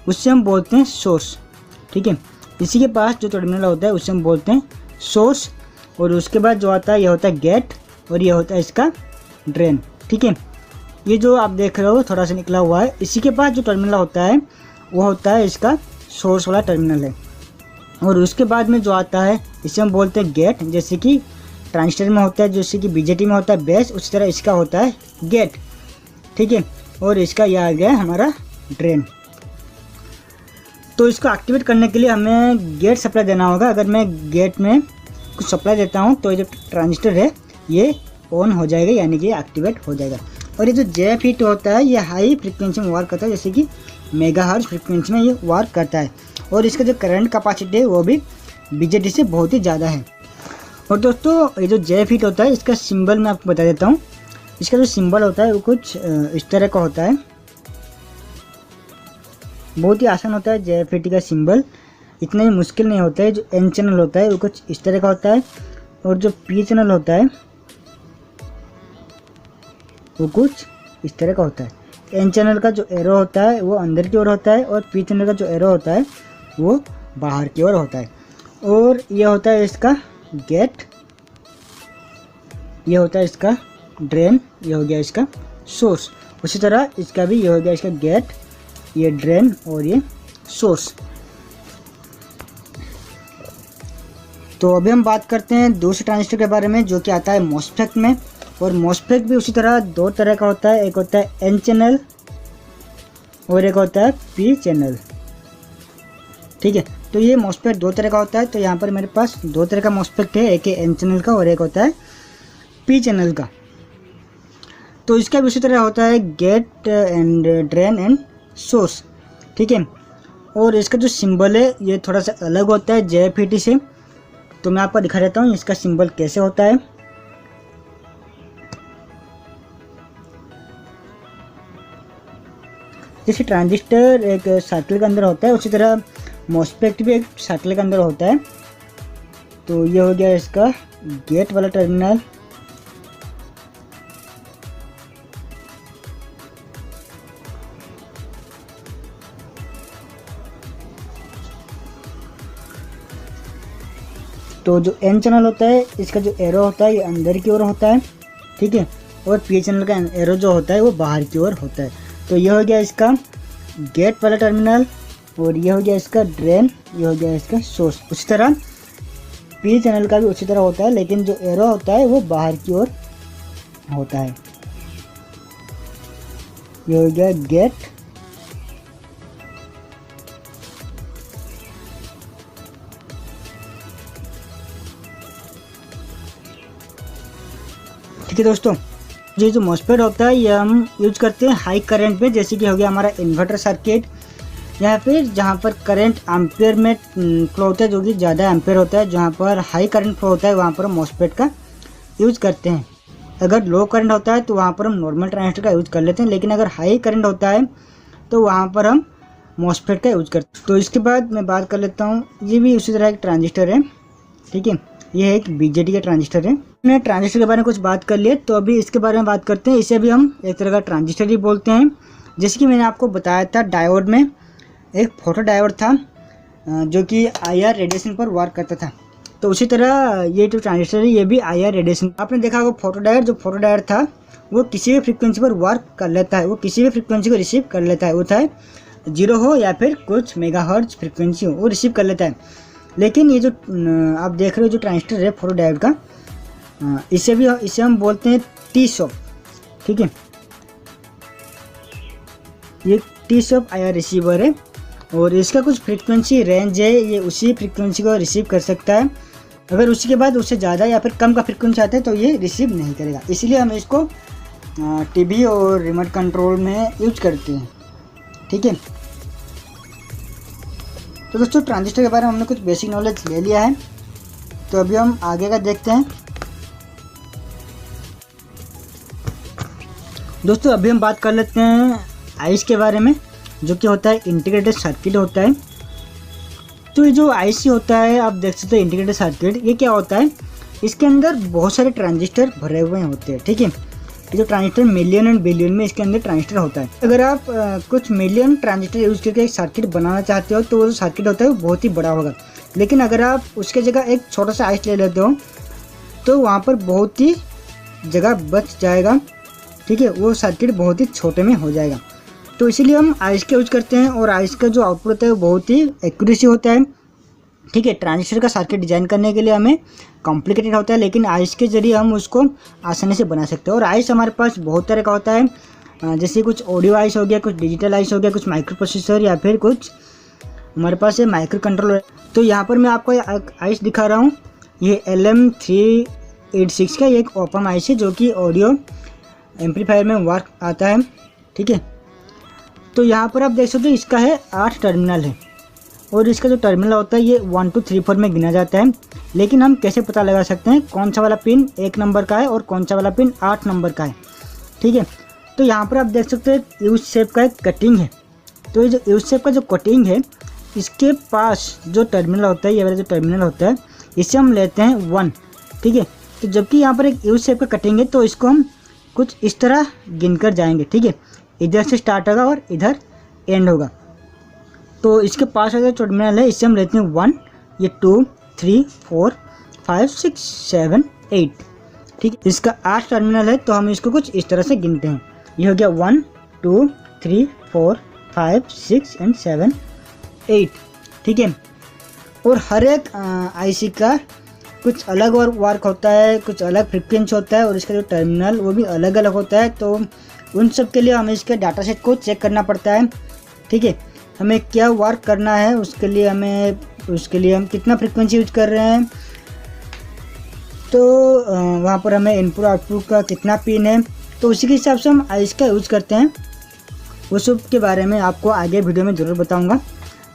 उससे हम बोलते हैं सोर्स, ठीक है। इसी के पास जो टर्मिनल होता है उससे हम बोलते हैं सोर्स। और उसके बाद जो आता है ये होता है गेट और ये होता है इसका ड्रेन, ठीक है। ये जो आप देख रहे हो थोड़ा सा निकला हुआ है, इसी के पास जो टर्मिनल होता है वो होता है इसका सोर्स वाला टर्मिनल है। और उसके बाद में जो आता है इसे हम बोलते हैं गेट। जैसे कि ट्रांजिस्टर में होता है, जैसे कि बीजेटी में होता है बेस, उसी तरह इसका होता है गेट, ठीक है। और इसका यह आ गया हमारा ड्रेन। तो इसको एक्टिवेट करने के लिए हमें गेट सप्लाई देना होगा। अगर मैं गेट में कुछ सप्लाई देता हूँ तो ये जो ट्रांजिस्टर है ये ऑन हो जाएगा, यानी कि एक्टिवेट हो जाएगा। और ये जो जेएफईटी होता है ये हाई फ्रिक्वेंसी में वर्क करता है, जैसे कि मेगाहर्ट्ज फ्रिक्वेंसी में ये वर्क करता है। और इसका जो करंट कैपेसिटी है वो भी बीजेटी से बहुत ही ज़्यादा है। और दोस्तों ये जो जेएफईटी होता है इसका सिंबल मैं आपको बता देता हूँ। इसका जो सिंबल होता है वो कुछ इस तरह का होता है, बहुत ही आसान होता है जेएफईटी का सिंबल, इतना ही मुश्किल नहीं होता है। जो एन चैनल होता है वो कुछ इस तरह का होता है और जो पी चैनल होता है वो कुछ इस तरह का होता है। एन चैनल का जो एरो होता है वो अंदर की ओर होता है और पी चैनल का जो एरो होता है वो बाहर की ओर होता है। और ये होता है इसका गेट, ये होता है इसका ड्रेन, ये हो गया इसका सोर्स। उसी तरह इसका भी ये हो गया इसका गेट, ये ड्रेन और ये सोर्स। तो अभी हम बात करते हैं दूसरे ट्रांजिस्टर के बारे में जो कि आता है मॉसफेट में। और मॉसफेट भी उसी तरह दो तरह का होता है, एक होता है एन चैनल और एक होता है पी चैनल। ठीक है, तो ये मॉसफेट दो तरह का होता है। तो यहाँ पर मेरे पास दो तरह का मॉसफेट है, एक है एन चैनल का और एक होता है पी चैनल का। तो इसका भी उसी तरह होता है gate and drain and source. ठीक है, और इसका जो सिंबल है ये थोड़ा सा अलग होता है JFET से। तो मैं आपको दिखा देता हूँ इसका सिंबल कैसे होता है। जैसे ट्रांजिस्टर एक सर्कल के अंदर होता है उसी तरह मॉसफेट भी एक सर्कल के अंदर होता है। तो ये हो गया इसका गेट वाला टर्मिनल, तो जो एन चैनल होता है इसका जो एरो होता है ये अंदर की ओर होता है। ठीक है, और पी चैनल का एरो जो होता है वो बाहर की ओर होता है। तो ये हो गया इसका गेट वाला टर्मिनल और ये हो गया इसका ड्रेन, ये हो गया इसका सोर्स। उसी तरह पी चैनल का भी उसी तरह होता है, लेकिन जो एरो होता है वो बाहर की ओर होता है। ये हो गया गेट, ठीक है दोस्तों। ये जो मॉसफेट होता है ये हम यूज करते हैं हाई करंट में, जैसे कि हो गया हमारा इन्वर्टर सर्किट, या फिर जहाँ पर करंट एम्पेयर में फ्लो होता है, जो कि ज़्यादा एम्पेयर होता है, जहाँ पर हाई करंट फ्लो होता है वहाँ पर हम मॉसफेट का यूज करते हैं। अगर लो करंट होता है तो वहाँ पर हम नॉर्मल ट्रांजिस्टर का यूज कर लेते हैं, लेकिन अगर हाई करंट होता है तो वहाँ पर हम मॉसफेट का यूज करते हैं। तो इसके बाद मैं बात कर लेता हूँ, ये भी उसी तरह एक ट्रांजिस्टर है। ठीक है, ये एक BJT का ट्रांजिस्टर है। मैंने ट्रांजिस्टर के बारे में कुछ बात कर लिया, तो अभी इसके बारे में बात करते हैं। इसे भी हम एक तरह का ट्रांजिस्टर ही बोलते हैं। जैसे कि मैंने आपको बताया था डायोड में एक फोटो डायोड था जो कि IR रेडिएशन पर वर्क करता था। तो उसी तरह ये जो ट्रांजिस्टर है ये भी IR रेडिएशन, आपने देखा होगा फोटो डायोड, जो फोटो डायोड था वो किसी भी फ्रिक्वेंसी पर वर्क कर लेता है, वो किसी भी फ्रिक्वेंसी को रिसीव कर लेता है, वो चाहे 0 हो या फिर कुछ मेगाहर्ट्ज फ्रिक्वेंसी हो, वो रिसीव कर लेता है। लेकिन ये जो आप देख रहे हो जो ट्रांजिस्टर है फोटो डायोड का, इसे हम बोलते हैं T-SOP। ठीक है, ये T-SOP IR रिसीवर है और इसका कुछ फ्रीक्वेंसी रेंज है, ये उसी फ्रीक्वेंसी को रिसीव कर सकता है। अगर उसी के बाद उससे ज़्यादा या फिर कम का फ्रीक्वेंसी आता है तो ये रिसीव नहीं करेगा, इसलिए हम इसको टीवी और रिमोट कंट्रोल में यूज करते हैं। ठीक है, तो दोस्तों ट्रांजिस्टर के बारे में हमने कुछ बेसिक नॉलेज ले लिया है, तो अभी हम आगे का देखते हैं। दोस्तों अभी हम बात कर लेते हैं आईसी के बारे में, जो कि होता है इंटीग्रेटेड सर्किट होता है। तो ये जो आईसी होता है आप देख सकते हैं इंटीग्रेटेड सर्किट, ये क्या होता है, इसके अंदर बहुत सारे ट्रांजिस्टर भरे हुए होते हैं। ठीक है, ये जो ट्रांजिस्टर मिलियन एंड बिलियन में इसके अंदर ट्रांजिस्टर होता है। अगर आप कुछ मिलियन ट्रांजिस्टर यूज करके एक सर्किट बनाना चाहते हो तो वो जो सर्किट होता है वो बहुत ही बड़ा होगा, लेकिन अगर आप उसके जगह एक छोटा सा आइस ले लेते हो तो वहाँ पर बहुत ही जगह बच जाएगा। ठीक है, वो सर्किट बहुत ही छोटे में हो जाएगा। तो इसीलिए हम आइस का यूज करते हैं और आइस का जो आउटपुट होता है वो बहुत ही एक्यूरेसी होता है। ठीक है, ट्रांजिस्टर का सर्किट डिजाइन करने के लिए हमें कॉम्प्लिकेटेड होता है, लेकिन आइस के जरिए हम उसको आसानी से बना सकते हैं। और आइस हमारे पास बहुत तरह का होता है, जैसे कुछ ऑडियो आइस हो गया, कुछ डिजिटल आइस हो गया, कुछ माइक्रो प्रोसेसर, या फिर कुछ हमारे पास है माइक्रो कंट्रोलर। तो यहाँ पर मैं आपको आइस दिखा रहा हूँ, ये LM386 का एक ओपन आइस है जो कि ऑडियो एम्पलीफायर में वर्क आता है। ठीक है, तो यहाँ पर आप देख सकते हो इसका है 8 टर्मिनल है और इसका जो टर्मिनल होता है ये 1 2 3 4 में गिना जाता है। लेकिन हम कैसे पता लगा सकते हैं कौन सा वाला पिन 1 नंबर का है और कौन सा वाला पिन 8 नंबर का है। ठीक है, तो यहाँ पर आप देख सकते हो यू शेप का एक कटिंग है। तो ये जो यू शेप का जो कटिंग है इसके पास जो टर्मिनल होता है, ये वाला जो टर्मिनल होता है, इसे हम लेते हैं 1। ठीक है। तो जबकि यहाँ पर एक यू शेप का कटेंगे तो इसको हम कुछ इस तरह गिनकर जाएंगे, ठीक है। इधर से स्टार्ट होगा और इधर एंड होगा। तो इसके पास जो टर्मिनल है इससे हम लेते हैं 1, ये 2, 3, 4, 5, 6, 7, 8, ठीक है। इसका 8 टर्मिनल है तो हम इसको कुछ इस तरह से गिनते हैं। ये हो गया 1, 2, 3, 4, 5, 6 एंड 7, 8, ठीक है। और हर एक आईसी का कुछ अलग और वर्क होता है, कुछ अलग फ्रिक्वेंसी होता है और इसका जो टर्मिनल वो भी अलग अलग होता है। तो उन सब के लिए हमें इसके डाटा सेट को चेक करना पड़ता है, ठीक है। हमें क्या वर्क करना है उसके लिए हम कितना फ्रिक्वेंसी यूज कर रहे हैं, तो वहाँ पर हमें इनपुट आउटपुट का कितना पिन है, तो उसी के हिसाब से हम आईसी का यूज करते हैं। वो सब के बारे में आपको आगे वीडियो में ज़रूर बताऊँगा,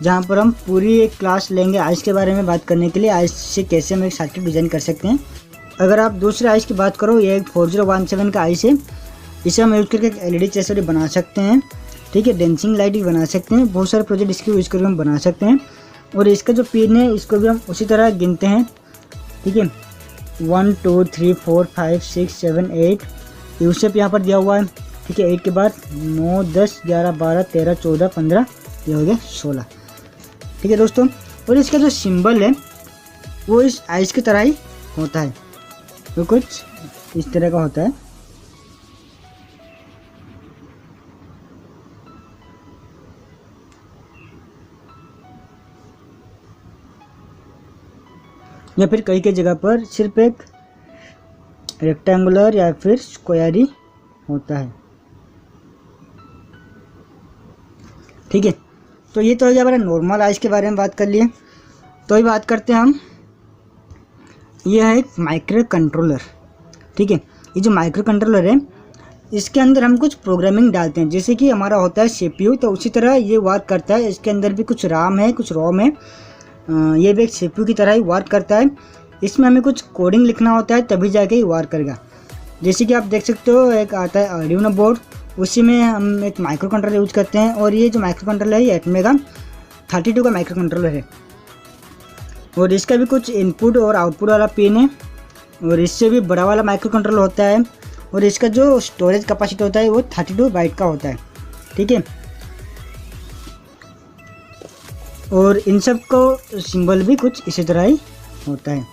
जहाँ पर हम पूरी एक क्लास लेंगे आईसी के बारे में बात करने के लिए, आईसी से कैसे हम एक सर्किट डिज़ाइन कर सकते हैं। अगर आप दूसरे आईसी की बात करो, ये एक 4017 का आईसी है, इसे हम यूज करके एक एलईडी चेसर बना सकते हैं, ठीक है। डेंसिंग लाइट भी बना सकते हैं, बहुत सारे प्रोजेक्ट इसके यूज करके हम बना सकते हैं। और इसका जो पिन है इसको भी हम उसी तरह गिनते हैं, ठीक है। 1, 2, 3, 4, 5, 6, 7, 8 यू शेप यहाँ पर दिया हुआ है, ठीक है। 8 के बाद 9, 10, 11, 12, 13, 14, 15, ये हो गया 16, ठीक है दोस्तों। और इसका जो सिंबल है वो इस आइस की तरह ही होता है, वो कुछ इस तरह का होता है। या फिर कई कई जगह पर सिर्फ एक रेक्टेंगुलर या फिर स्क्वायर ही होता है, ठीक है। तो ये तो हो गया हमारा नॉर्मल आइस के बारे में बात कर लिए। तो ये बात करते हैं हम, ये है एक माइक्रो कंट्रोलर, ठीक है। ये जो माइक्रो कंट्रोलर है इसके अंदर हम कुछ प्रोग्रामिंग डालते हैं, जैसे कि हमारा होता है सीपीयू, तो उसी तरह ये वर्क करता है। इसके अंदर भी कुछ राम है, कुछ रोम है, ये भी एक सीपीयू की तरह ही वर्क करता है। इसमें हमें कुछ कोडिंग लिखना होता है तभी जाके ही वर्क करेगा। जैसे कि आप देख सकते हो एक आता है आर्डिनो बोर्ड, उसी में हम एक माइक्रो कंट्रोलर यूज करते हैं। और ये जो माइक्रो कंट्रोलर है ये एटमे का 32 का माइक्रो कंट्रोलर है, और इसका भी कुछ इनपुट और आउटपुट वाला पिन है। और इससे भी बड़ा वाला माइक्रो कंट्रोलर होता है, और इसका जो स्टोरेज कैपेसिटी होता है वो 32 बाइट का होता है, ठीक है। और इन सब को सिंबल भी कुछ इसी तरह ही होता है।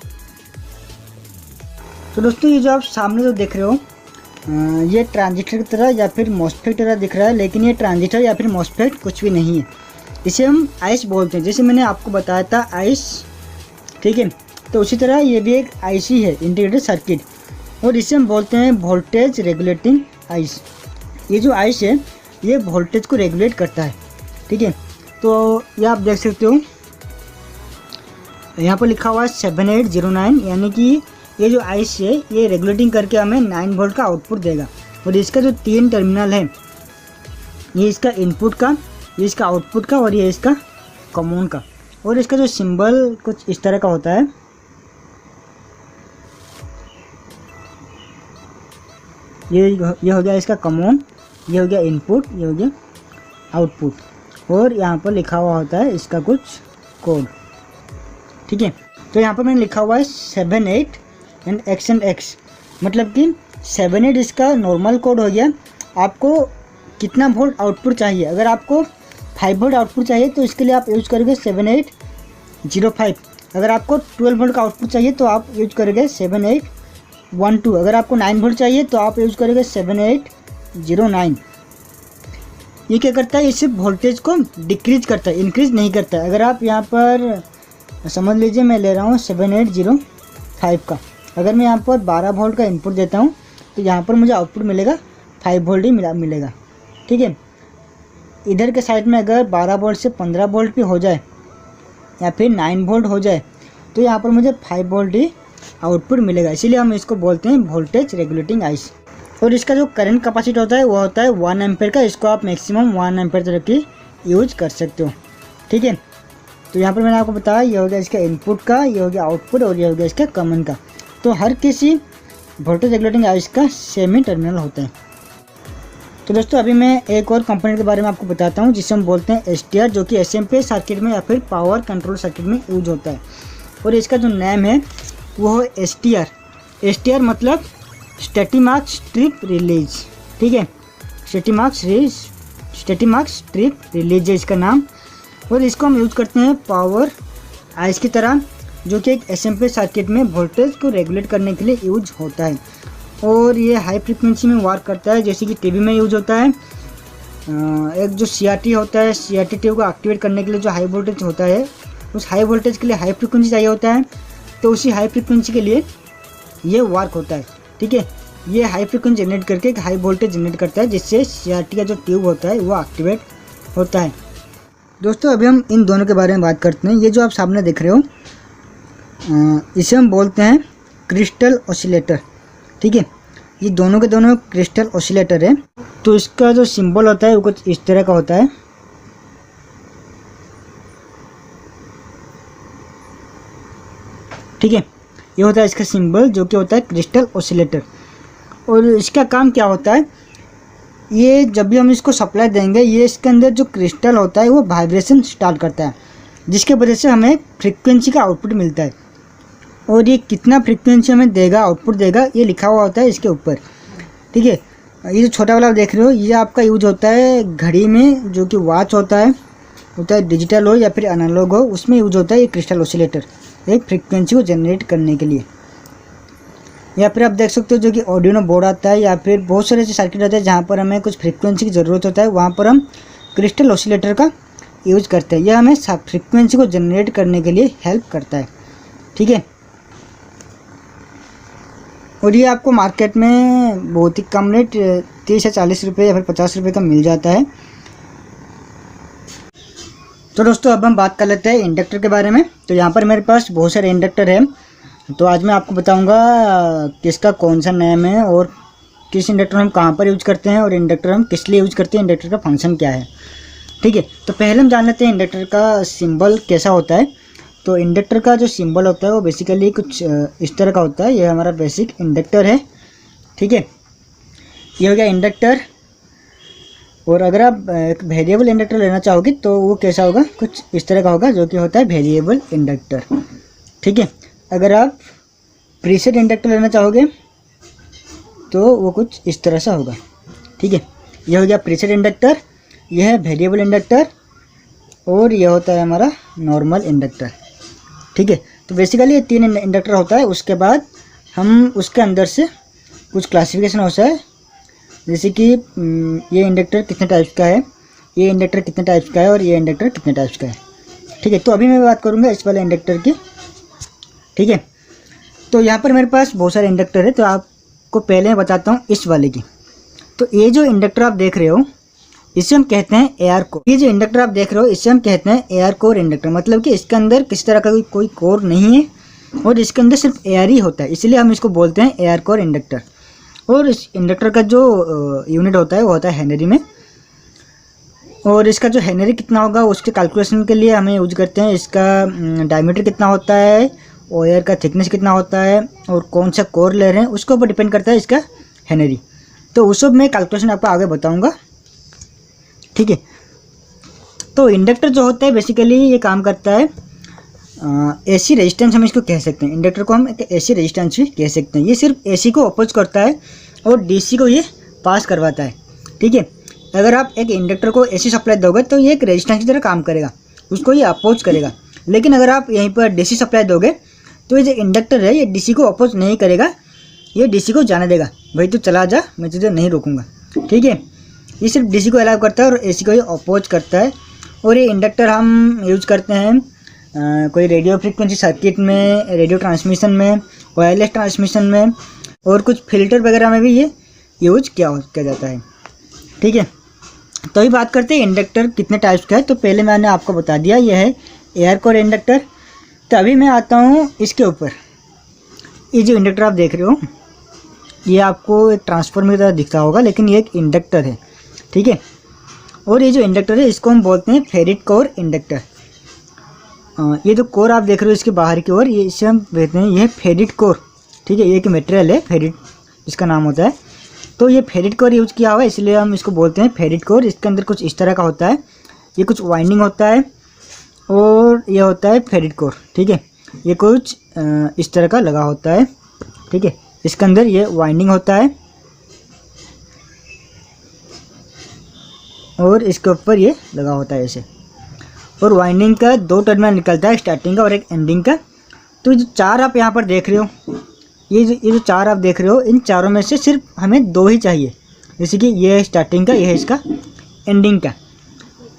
तो दोस्तों ये जो आप सामने जो देख रहे हो ये ट्रांजिस्टर की तरह या फिर मॉसफेट की तरह दिख रहा है, लेकिन ये ट्रांजिस्टर या फिर मॉसफेट कुछ भी नहीं है। इसे हम आइस बोलते हैं, जैसे मैंने आपको बताया था आइस, ठीक है। तो उसी तरह ये भी एक आईसी है, इंटीग्रेटेड सर्किट, और इसे हम बोलते हैं वोल्टेज रेगुलेटिंग आइस। ये जो आइस है ये वोल्टेज को रेगुलेट करता है, ठीक है। तो ये आप देख सकते हो यहाँ पर लिखा हुआ है 7809, यानी कि ये जो आइस है ये रेगुलेटिंग करके हमें 9 वोल्ट का आउटपुट देगा। और इसका जो 3 टर्मिनल है, ये इसका इनपुट का, ये इसका आउटपुट का, और ये इसका कॉमन का। और इसका जो सिंबल कुछ इस तरह का होता है, ये हो गया इसका कॉमन, ये हो गया इनपुट, ये हो गया आउटपुट, और यहाँ पर लिखा हुआ होता है इसका कुछ कोड, ठीक है। तो यहाँ पर मैंने लिखा हुआ है 78 एंड x एंड x, मतलब कि 78 इसका नॉर्मल कोड हो गया। आपको कितना वोल्ट आउटपुट चाहिए, अगर आपको 5 वोल्ट आउटपुट चाहिए तो इसके लिए आप यूज करोगे 7805। अगर आपको 12 वोल्ट का आउटपुट चाहिए तो आप यूज करोगे 7812। अगर आपको 9 वोल्ट चाहिए तो आप यूज करोगे 7809। ये क्या करता है, इससे वोल्टेज को डिक्रीज करता है, इंक्रीज नहीं करता है। अगर आप यहाँ पर समझ लीजिए मैं ले रहा हूँ 7805 का, अगर मैं यहाँ पर 12 वोल्ट का इनपुट देता हूँ तो यहाँ पर मुझे आउटपुट मिलेगा 5 वोल्ट ही मिलेगा, ठीक है। इधर के साइड में अगर 12 वोल्ट से 15 वोल्ट भी हो जाए या फिर 9 वोल्ट हो जाए तो यहाँ पर मुझे 5 वोल्ट ही आउटपुट मिलेगा, इसीलिए हम इसको बोलते हैं वोल्टेज रेगुलेटिंग आइस। और इसका जो करंट कैपेसिटी होता है वो होता है 1 एम्पेयर का, इसको आप मैक्सिमम 1 एम्पेयर तक की यूज कर सकते हो, ठीक है। तो यहाँ पर मैंने आपको बताया ये हो गया इसका इनपुट का, ये हो गया आउटपुट, और ये हो गया इसका कॉमन का। तो हर किसी वोल्टेज रेगुलेटिंग आइस का सेम ही टर्मिनल होता है। तो दोस्तों अभी मैं एक और कंपोनेंट के बारे में आपको बताता हूँ जिसे हम बोलते हैं STR, जो कि SMP सर्किट में या फिर पावर कंट्रोल सर्किट में यूज होता है। और इसका जो नेम है वो है STR STR मतलब स्टैटिक स्ट्रिप रिलीज, ठीक है, स्टैटिक स्ट्रिप रिलीज है इसका नाम। और इसको हम यूज़ करते हैं पावर आइस की तरह, जो कि एक SMP सर्किट में वोल्टेज को रेगुलेट करने के लिए यूज होता है। और ये हाई फ्रिक्वेंसी में वर्क करता है, जैसे कि टीवी में यूज होता है। एक जो CRT होता है, CRT ट्यूब को एक्टिवेट करने के लिए जो हाई वोल्टेज होता है, उस हाई वोल्टेज के लिए हाई फ्रिक्वेंसी चाहिए होता है, तो उसी हाई फ्रिक्वेंसी के लिए ये वर्क होता है, ठीक है। ये हाई फ्रिक्वेंसी जनरेट करके एक हाई वोल्टेज जनरेट करता है, जिससे CRT का जो ट्यूब होता है वो एक्टिवेट होता है। दोस्तों अभी हम इन दोनों के बारे में बात करते हैं। ये जो आप सामने देख रहे हो इसे हम बोलते हैं क्रिस्टल ऑसिलेटर, ठीक है। ये दोनों के दोनों क्रिस्टल ऑसिलेटर है। तो इसका जो सिंबल होता है वो कुछ इस तरह का होता है, ठीक है। ये होता है इसका सिंबल, जो कि होता है क्रिस्टल ऑसिलेटर। और इसका काम क्या होता है, ये जब भी हम इसको सप्लाई देंगे, ये इसके अंदर जो क्रिस्टल होता है वो वाइब्रेशन स्टार्ट करता है, जिसके वजह से हमें फ्रीक्वेंसी का आउटपुट मिलता है। और ये कितना फ्रीक्वेंसी हमें देगा, आउटपुट देगा, ये लिखा हुआ होता है इसके ऊपर, ठीक है। ये जो छोटा वाला देख रहे हो, ये आपका यूज होता है घड़ी में, जो कि वॉच होता है डिजिटल हो या फिर एनालॉग हो, उसमें यूज होता है ये क्रिस्टल ऑसिलेटर, एक फ्रीक्वेंसी को जनरेट करने के लिए। या फिर आप देख सकते हो जो कि ऑडियो बोर्ड आता है, या फिर बहुत सारे ऐसे सर्किट होते हैं जहाँ पर हमें कुछ फ्रीक्वेंसी की ज़रूरत होता है, वहाँ पर हम क्रिस्टल ऑसिलेटर का यूज़ करते हैं। यह हमें फ्रीक्वेंसी को जनरेट करने के लिए हेल्प करता है, ठीक है। और ये आपको मार्केट में बहुत ही कम रेट 30 या 40 रुपये या फिर 50 रुपये का मिल जाता है। तो दोस्तों अब हम बात कर लेते हैं इंडक्टर के बारे में। तो यहाँ पर मेरे पास बहुत सारे इंडक्टर हैं, तो आज मैं आपको बताऊंगा किसका कौन सा नेम है और किस इंडक्टर हम कहाँ पर यूज़ करते हैं और इंडक्टर हम किस लिए यूज़ करते हैं, इंडक्टर का फंक्शन क्या है, ठीक है। तो पहले हम जान लेते हैं इंडक्टर का सिंबल कैसा होता है। तो इंडक्टर का जो सिंबल होता है वो बेसिकली कुछ इस तरह का होता है। ये हमारा बेसिक इंडक्टर है, ठीक है। ये हो गया इंडक्टर। और अगर आप एक वेरिएबल इंडक्टर लेना चाहोगे तो वो कैसा होगा, कुछ इस तरह का होगा, जो कि होता है वेरिएबल इंडक्टर, ठीक है। अगर आप प्रीसेट इंडक्टर लेना चाहोगे तो वो कुछ इस तरह से होगा, ठीक है। यह हो गया प्रीसेट इंडक्टर, यह है वेरिएबल इंडक्टर, और यह होता है हमारा नॉर्मल इंडक्टर, ठीक है। तो बेसिकली ये 3 इंडक्टर होता है। उसके बाद हम उसके अंदर से कुछ क्लासिफिकेशन होता है, जैसे कि ये इंडक्टर कितने टाइप्स का है, ये इंडक्टर कितने टाइप्स का है, और ये इंडक्टर कितने टाइप्स का है, ठीक है। तो अभी मैं बात करूँगा इस वाले इंडक्टर की, ठीक है। तो यहाँ पर मेरे पास बहुत सारे इंडक्टर है, तो आपको पहले मैं बताता हूँ इस वाले की। तो ये जो इंडक्टर आप देख रहे हो इसे हम कहते हैं एआर कोर। ये जो इंडक्टर आप देख रहे हो इसे हम कहते हैं एआर कोर इंडक्टर, मतलब कि इसके अंदर किसी तरह का कोई कोर नहीं है और इसके अंदर सिर्फ एआर ही होता है, इसलिए हम इसको बोलते हैं एआर कोर इंडक्टर। और इस इंडक्टर का जो यूनिट होता है वो होता है हेनरी में। और इसका जो हेनरी कितना होगा उसके कैलकुलेशन के लिए हमें यूज करते हैं इसका डायमीटर कितना होता है, वायर का थिकनेस कितना होता है, और कौन सा कोर ले रहे हैं उसके ऊपर डिपेंड करता है इसका हेनरी। तो उस सब मैं कैलकुलेशन आपको आगे बताऊंगा, ठीक है। तो इंडक्टर जो होता है बेसिकली ये काम करता है एसी रेजिस्टेंस, हम इसको कह सकते हैं। इंडक्टर को हम एक एसी रेजिस्टेंस भी कह सकते हैं। ये सिर्फ एसी को अपोज करता है और डीसी को ये पास करवाता है, ठीक है। अगर आप एक इंडक्टर को एसी सप्लाई दोगे तो ये एक रेजिस्टेंस की तरह काम करेगा, उसको ये अपोज करेगा। लेकिन अगर आप यहीं पर डीसी सप्लाई दोगे तो ये जो इंडक्टर है ये डीसी को अपोज नहीं करेगा, ये डीसी को जाने देगा, भाई तू चला जा, मैं तुझे नहीं रोकूंगा, ठीक है। ये सिर्फ डीसी को अलाउ करता है और एसी को ये अपोज करता है। और ये इंडक्टर हम यूज करते हैं कोई रेडियो फ्रीक्वेंसी सर्किट में, रेडियो ट्रांसमिशन में, वायरलेस ट्रांसमिशन में, और कुछ फिल्टर वगैरह में भी ये यूज किया जाता है, ठीक है। तो अभी बात करते हैं इंडक्टर कितने टाइप्स का है। तो पहले मैंने आपको बता दिया यह है एयर कोर इंडक्टर। तो अभी मैं आता हूँ इसके ऊपर। ये जो इंडक्टर आप देख रहे हो ये आपको एक ट्रांसफार्मर की तरह दिखता होगा, लेकिन ये एक इंडक्टर है, ठीक है। और ये जो इंडक्टर है इसको हम बोलते हैं फेरिट कोर इंडक्टर। ये जो कोर आप देख रहे हो इसके बाहर की ओर, ये इसे हम कहते हैं ये फेरिट कोर, ठीक है। ये एक मटेरियल है, फेरिट इसका नाम होता है। तो ये फेरिट कोर यूज किया हुआ है इसलिए हम इसको बोलते हैं फेरिट कोर। इसके अंदर कुछ इस तरह का होता है, ये कुछ वाइंडिंग होता है और ये होता है फेरिट कोर, ठीक है। ये कुछ इस तरह का लगा होता है, ठीक है। इसके अंदर ये वाइंडिंग होता है और इसके ऊपर ये लगा होता है ऐसे, और वाइंडिंग का 2 टर्मिनल निकलता है, स्टार्टिंग का और एक एंडिंग का। तो जो 4 आप यहाँ पर देख रहे हो, ये जो 4 आप देख रहे हो, इन चारों में से सिर्फ हमें 2 ही चाहिए। जैसे कि ये है स्टार्टिंग का, ये है इसका एंडिंग का।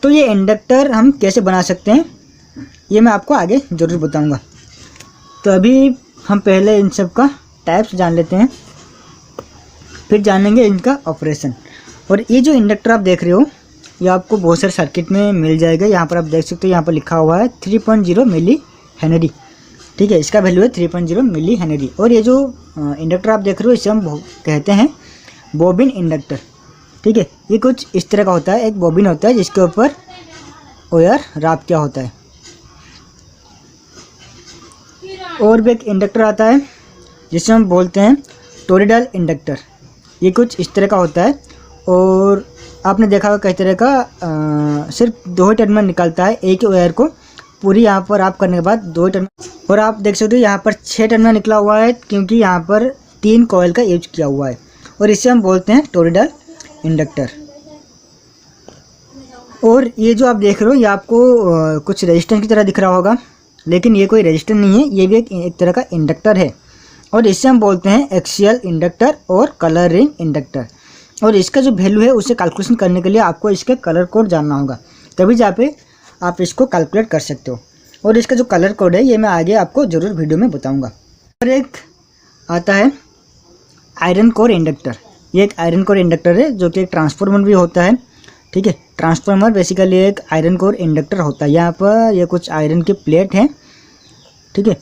तो ये इंडक्टर हम कैसे बना सकते हैं ये मैं आपको आगे ज़रूर बताऊंगा। तो अभी हम पहले इन सब का टाइप्स जान लेते हैं, फिर जानेंगे इनका ऑपरेशन। और ये जो इंडक्टर आप देख रहे हो ये आपको बहुत सारे सर्किट में मिल जाएगा। यहाँ पर आप देख सकते हो, यहाँ पर लिखा हुआ है 3.0 मिली हेनरी। ठीक है, इसका वैल्यू है 3.0 मिली हेनरी। और ये जो इंडक्टर आप देख रहे हो इसे हम कहते हैं बॉबिन इंडक्टर। ठीक है, ये कुछ इस तरह का होता है, एक बॉबिन होता है जिसके ऊपर वायर राप किया होता है। और भी एक इंडक्टर आता है जिसे हम बोलते हैं टोरिडल इंडक्टर। ये कुछ इस तरह का होता है और आपने देखा होगा कई तरह का सिर्फ 2 ही टर्मिनल निकलता है एक ही वायर को पूरी यहाँ पर आप करने के बाद 2 टर्मिनल। और आप देख सकते हो यहाँ पर 6 टर्मिनल निकला हुआ है क्योंकि यहाँ पर 3 कॉइल का यूज किया हुआ है और इसे हम बोलते हैं टोरिडल इंडक्टर। और ये जो आप देख रहे हो ये आपको कुछ रेजिस्टेंस की तरह दिख रहा होगा, लेकिन ये कोई रेजिस्टेंस नहीं है, ये भी एक तरह का इंडक्टर है और इसे हम बोलते हैं एक्सियल इंडक्टर और कलर रिंग इंडक्टर। और इसका जो वैल्यू है उसे कैलकुलेशन करने के लिए आपको इसके कलर कोड जानना होगा, तभी जहाँ पे आप इसको कैलकुलेट कर सकते हो। और इसका जो कलर कोड है ये मैं आगे आपको ज़रूर वीडियो में बताऊंगा। और एक आता है आयरन कोर इंडक्टर। ये एक आयरन कोर इंडक्टर है जो कि एक ट्रांसफार्मर भी होता है। ठीक है, ट्रांसफार्मर बेसिकली एक आयरन कोर इंडक्टर होता है। यहाँ पर ये कुछ आयरन की प्लेट हैं। ठीक है,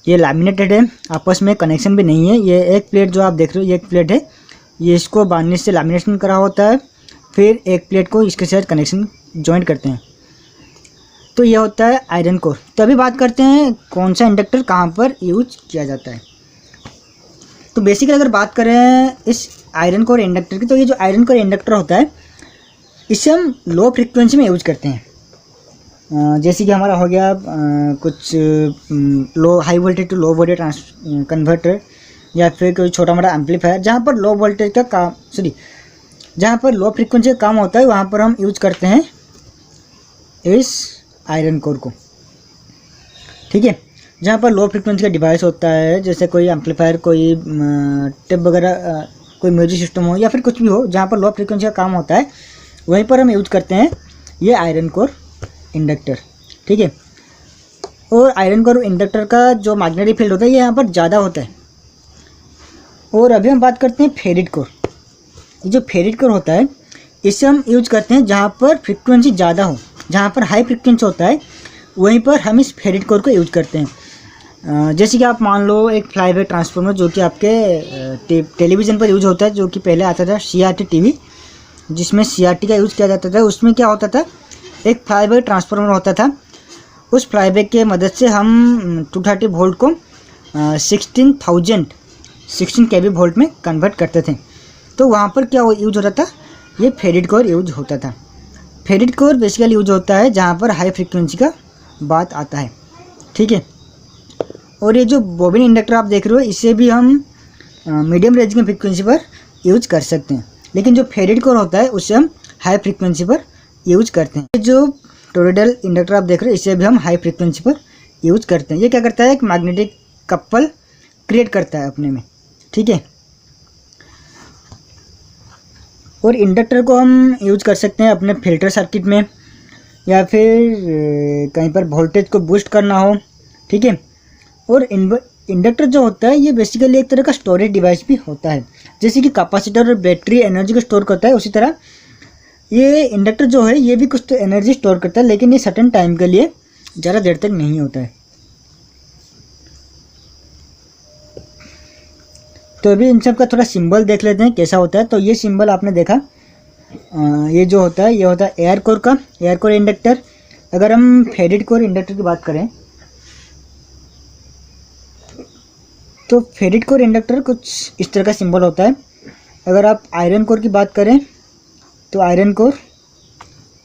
ये लैमिनेटेड है, आपस में कनेक्शन भी नहीं है। ये एक प्लेट जो आप देख रहे हो ये एक प्लेट है, ये इसको बांधने से लैमिनेशन करा होता है, फिर एक प्लेट को इसके साथ कनेक्शन जॉइंट करते हैं। तो ये होता है आयरन कोर। तो अभी बात करते हैं कौन सा इंडक्टर कहाँ पर यूज किया जाता है। तो बेसिकली अगर बात करें इस आयरन कोर इंडक्टर की, तो ये जो आयरन कोर इंडक्टर होता है इसे हम लो फ्रिक्वेंसी में यूज करते हैं। जैसे कि हमारा हो गया कुछ लो high voltage to low voltage converter, या फिर कोई छोटा मोटा एम्पलीफायर जहाँ पर लो वोल्टेज का काम जहाँ पर लो फ्रिक्वेंसी का काम होता है वहाँ पर हम यूज करते हैं इस आयरन कोर को। ठीक है, जहाँ पर लो फ्रिक्वेंसी का डिवाइस होता है, जैसे कोई एम्पलीफायर, कोई टेप वगैरह, कोई म्यूजिक सिस्टम हो या फिर कुछ भी हो, जहाँ पर लो फ्रिक्वेंसी का काम होता है वहीं पर हम यूज करते हैं ये आयरन कोर इंडक्टर। ठीक है, और आयरन कोर इंडक्टर का जो मैग्नेटिक फील्ड होता है ये यहाँ पर ज़्यादा होता है। और अभी हम बात करते हैं फेरिट कोर। ये जो फेरिट कोर होता है इसे हम यूज करते हैं जहाँ पर फ्रिक्वेंसी ज़्यादा हो, जहाँ पर हाई फ्रिक्वेंसी होता है वहीं पर हम इस फेरिट कोर को यूज करते हैं। जैसे कि आप मान लो एक फ्लाईवे ट्रांसफार्मर जो कि आपके टेलीविज़न पर यूज होता है, जो कि पहले आता था CRT टीवी, जिसमें CRT का यूज़ किया जाता था। उसमें क्या होता था, एक फ्लाईवे ट्रांसफार्मर होता था, उस फ्लाईवे के मदद से हम 230 वोल्ट को 16 kV वोल्ट में कन्वर्ट करते थे। तो वहाँ पर क्या यूज होता था, ये फेरिट कोर यूज होता था। फेरिट कोर बेसिकली यूज होता है जहाँ पर हाई फ्रिक्वेंसी का बात आता है। ठीक है, और ये जो बॉबिन इंडक्टर आप देख रहे हो इसे भी हम मीडियम रेंज की फ्रिक्वेंसी पर यूज कर सकते हैं, लेकिन जो फेरिट कोर होता है उसे हम हाई फ्रिक्वेंसी पर यूज करते हैं। जो टोरिडल इंडक्टर आप देख रहे हो इसे भी हम हाई फ्रिक्वेंसी पर यूज करते हैं। ये क्या करता है, एक मैग्नेटिक कपल क्रिएट करता है अपने में। ठीक है, और इंडक्टर को हम यूज कर सकते हैं अपने फिल्टर सर्किट में, या फिर कहीं पर वोल्टेज को बूस्ट करना हो। ठीक है, और इंडक्टर जो होता है ये बेसिकली एक तरह का स्टोरेज डिवाइस भी होता है। जैसे कि कैपेसिटर और बैटरी एनर्जी को स्टोर करता है, उसी तरह ये इंडक्टर जो है ये भी कुछ तो एनर्जी स्टोर करता है, लेकिन ये सर्टेन टाइम के लिए, ज़्यादा देर तक नहीं होता है। तो अभी इन सब का थोड़ा सिंबल देख लेते हैं कैसा होता है। तो ये सिंबल आपने देखा, ये जो होता है ये होता है एयर कोर का, एयर कोर इंडक्टर। अगर हम फेरिट कोर इंडक्टर की बात करें तो फेरिट कोर इंडक्टर कुछ इस तरह का सिंबल होता है। अगर आप आयरन कोर की बात करें तो आयरन कोर